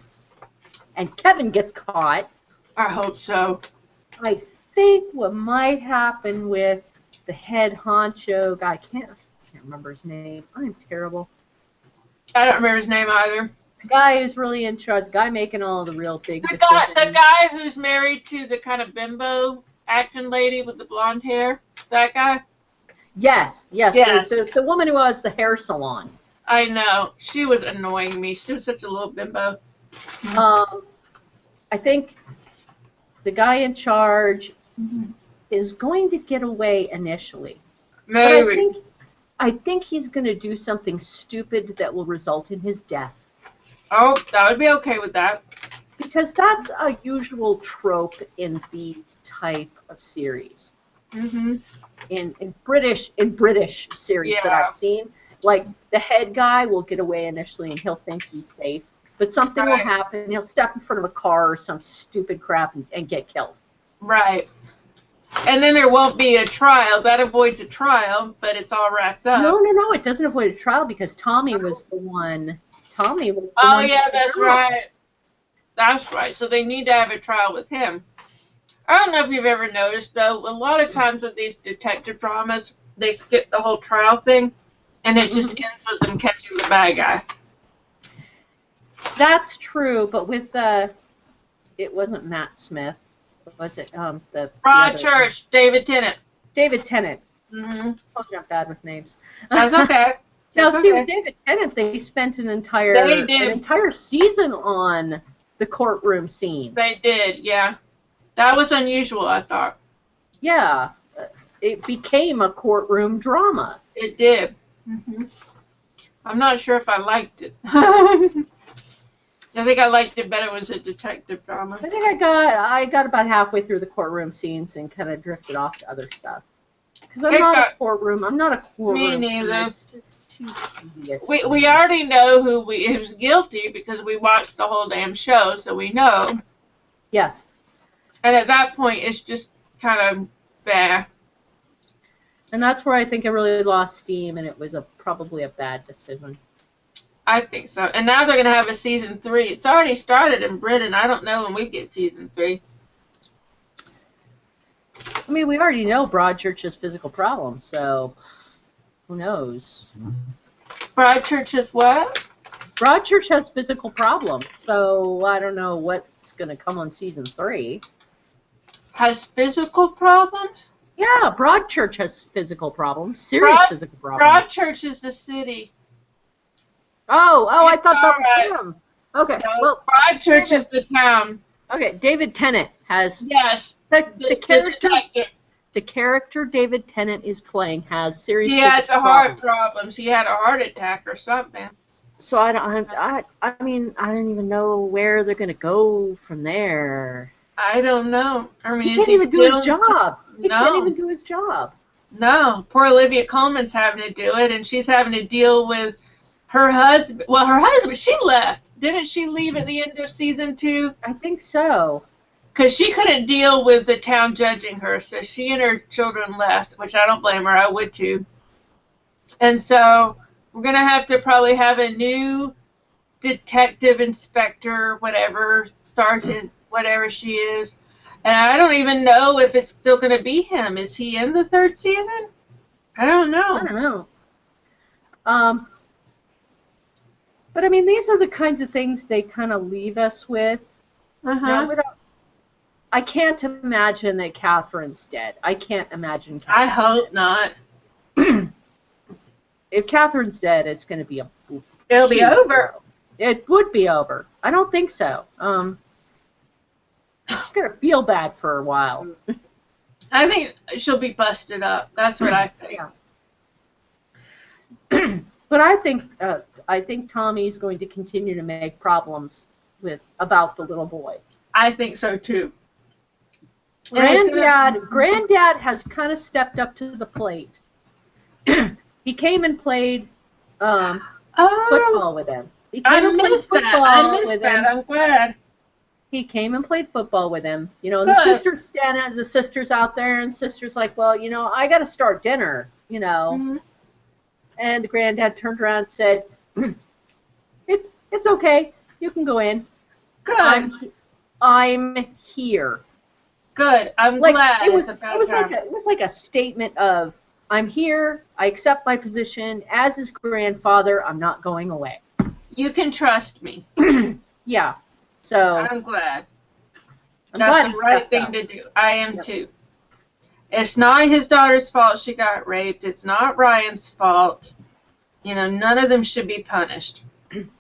And Kevin gets caught. I hope so. I think what might happen with the head honcho guy, I can't remember his name. I'm terrible. I don't remember his name either. The guy who's really in charge, the guy making all the real big The decisions. guy who's married to the kind of bimbo acting lady with the blonde hair. That guy? Yes. Yes. The woman who has the hair salon. I know. She was annoying me. She was such a little bimbo. I think the guy in charge is going to get away initially. Maybe. But I think he's going to do something stupid that will result in his death. Oh, that would be okay with that. Because that's a usual trope in these type of series. Mm-hmm. In British series that I've seen, like the head guy will get away initially and he'll think he's safe, but something will happen. He'll step in front of a car or some stupid crap and get killed. Right. And then there won't be a trial. That avoids a trial, but it's all wrapped up. No, it doesn't avoid a trial because Tommy was the one. Tommy was the Oh, one. yeah, that's right. That's right. So they need to have a trial with him. I don't know if you've ever noticed, though, a lot of times with these detective dramas, they skip the whole trial thing, and it just ends with them catching the bad guy. That's true, but with it wasn't Matt Smith. Was it Rod Church, David Tennant. David Tennant. Mm-hmm. Told you I'm bad with names. That's okay. Now, see, with David Tennant, they spent an entire season on the courtroom scenes. They did, yeah. That was unusual, I thought. Yeah, it became a courtroom drama. It did. Mm-hmm. I'm not sure if I liked it. I think I liked it better as a detective drama. I think I got about halfway through the courtroom scenes and kind of drifted off to other stuff. Because I'm not a courtroom. Me neither. It's just too tedious. We already know who's guilty because we watched the whole damn show, so we know. Yes. And at that point, it's just kind of bah. And that's where I think it really lost steam, and it was probably a bad decision. I think so. And now they're going to have a season 3. It's already started in Britain. I don't know when we get season 3. I mean, we already know Broadchurch has physical problems, so who knows? Broadchurch is what? Broadchurch has physical problems, so I don't know what's going to come on season 3. Has physical problems? Yeah, Broadchurch has physical problems, serious physical problems. Broadchurch is the city. Oh, I It's thought that alright. was him. Okay, No, well, Broadchurch is the town. okay, David Tennant has Yes. the character. detective. The character David Tennant is playing has serious He had physical heart problems. problems. He had a heart attack or something. So I mean, I don't even know where they're going to go from there. I don't know. I mean, He is can't he even do his still- job. He can't No. even do his job. No. Poor Olivia Colman's having to do it, and she's having to deal with her husband. Well, her husband, she left. Didn't she leave at the end of season 2? I think so. Because she couldn't deal with the town judging her, so she and her children left, which I don't blame her. I would too. And so we're going to have to probably have a new detective inspector, whatever, sergeant, whatever she is. And I don't even know if it's still going to be him. Is he in the 3rd season? I don't know. I don't know. But I mean, these are the kinds of things they kind of leave us with. Now, I can't imagine that Catherine's dead. I can't imagine I Catherine. hope not. If Catherine's dead, it's going to be It'll be over. It would be over. I don't think so. She's going to feel bad for a while. I think she'll be busted up. That's what I think. Yeah. But I think Tommy's going to continue to make problems about the little boy. I think so too. Granddad has kind of stepped up to the plate. He came and played football with him. He came and played football I missed with that. him. I'm glad. He came and played football with him. You know, and Good. the sisters out there, and sister's like, well, you know, I got to start dinner, you know. Mhm. And the granddad turned around and said, it's okay. You can go in. Good. I'm here. Good. I'm Like glad it was it's about time. it was like a statement of I'm here. I accept my position as his grandfather. I'm not going away. You can trust me. Yeah. So I'm glad. I'm That's glad the he right stepped thing up. to do. I am Yep. too. It's not his daughter's fault she got raped. It's not Ryan's fault. You know, none of them should be punished.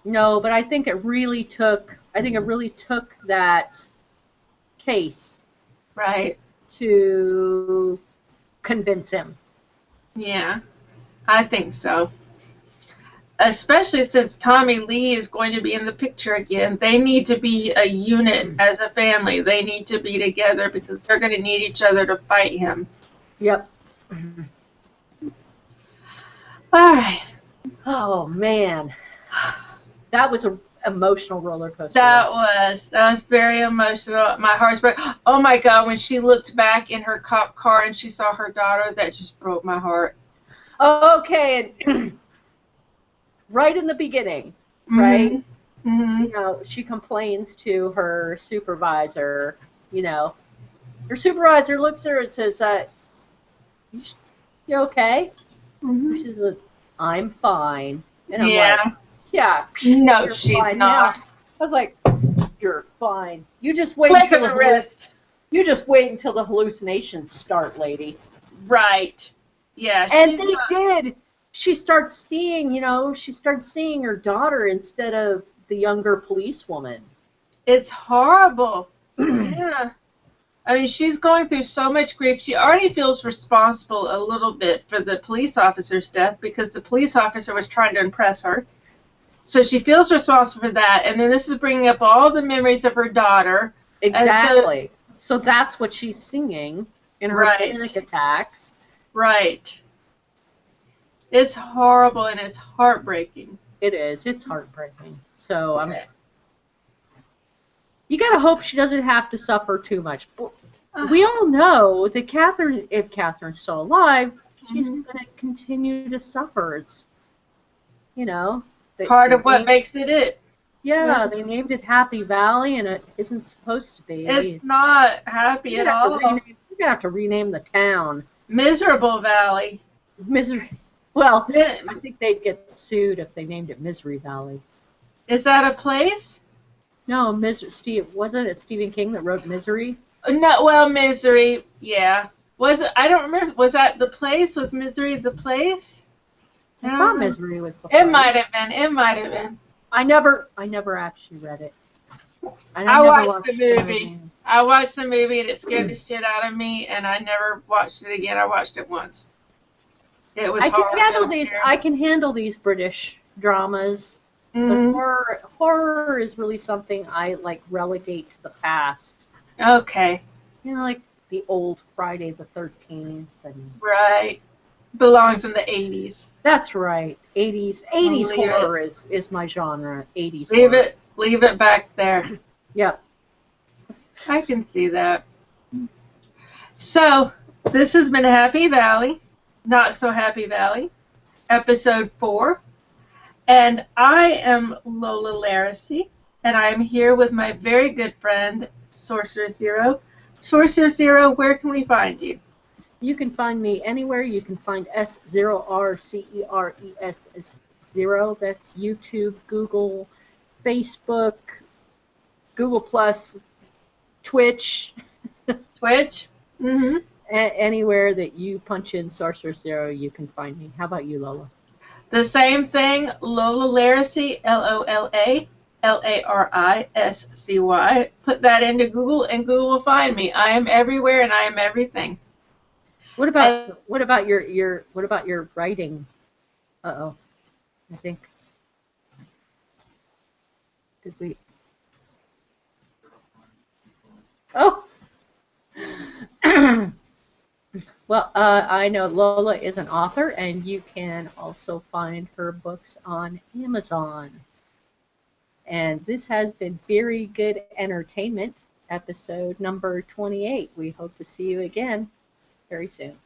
No, but I think it really took that case Right? to convince him. Yeah. I think so. Especially since Tommy Lee is going to be in the picture again. They need to be a unit as a family. They need to be together because they're going to need each other to fight him. Yep. All right. Oh man, that was an emotional roller coaster. That was very emotional. My heart's broke. Oh my God, when she looked back in her cop car and she saw her daughter, that just broke my heart. Okay, and right in the beginning, right? Mm-hmm. You know, she complains to her supervisor. You know, her supervisor looks at her and says, "You okay?" Mm-hmm. She says, "I'm fine." And I'm Yeah. like, "Yeah, No, you're she's fine not. now." I was like, "You're fine. You just wait Flick until of the wrist. You just wait until the hallucinations start, lady." Right. Yeah. And she's they not- did. She starts seeing, her daughter instead of the younger policewoman. It's horrible. Yeah. I mean, she's going through so much grief. She already feels responsible a little bit for the police officer's death because the police officer was trying to impress her. So she feels responsible for that. And then this is bringing up all the memories of her daughter. Exactly. So that's what she's singing in her Right. panic attacks. Right. It's horrible and it's heartbreaking. It is. It's heartbreaking. So Okay. you gotta hope she doesn't have to suffer too much. We all know that if Catherine's still alive, she's Mhm. gonna continue to suffer. It's, you know, Part they of what named, makes it it. yeah, they named it Happy Valley, and it isn't supposed to be. It's not happy You're at gonna have to all. rename. You're gonna have to rename the town. Miserable Valley. Misery. Well, Mi- I think they'd get sued if they named it Misery Valley. Is that a place? No, Steve, wasn't it Stephen King that wrote Misery? No, well, Misery, yeah. Was it? I don't remember. Was that the place? Was Misery the place? I thought Um, Misery was the it place. might have been. It might have been. I never actually read it. And I I never watched watched the the movie. movie. I watched the movie and it scared the shit out of me, and I never watched it again. I watched it once. It was I can hard. It handle was these. scary. I can handle these British dramas, but Mm, horror is really something I like relegate to the past. okay, You know, like the old Friday the 13th, and right. Belongs in the 80s. that's right. 80s Leave horror is my genre. 80s Leave horror. it. Leave it back there. Yeah. I can see that. So, this has been Happy Valley, Not So Happy Valley, episode 4. And I am Lola Laracy, and I am here with my very good friend, Sorcerer Zero. Sorcerer Zero, where can we find you? You can find me anywhere. You can find S0RCERES0. That's YouTube, Google, Facebook, Google Plus, Twitch, Twitch? Mm-hmm. anywhere that you punch in Sorcerer Zero, you can find me. How about you, Lola? The same thing, Lola Laracy, LOLALARISCY. Put that into Google, and Google will find me. I am everywhere, and I am everything. What And about your writing? Uh-oh. I think did we Oh. Well, I know Lola is an author, and you can also find her books on Amazon. And this has been Very Good Entertainment, episode number 28. We hope to see you again very soon.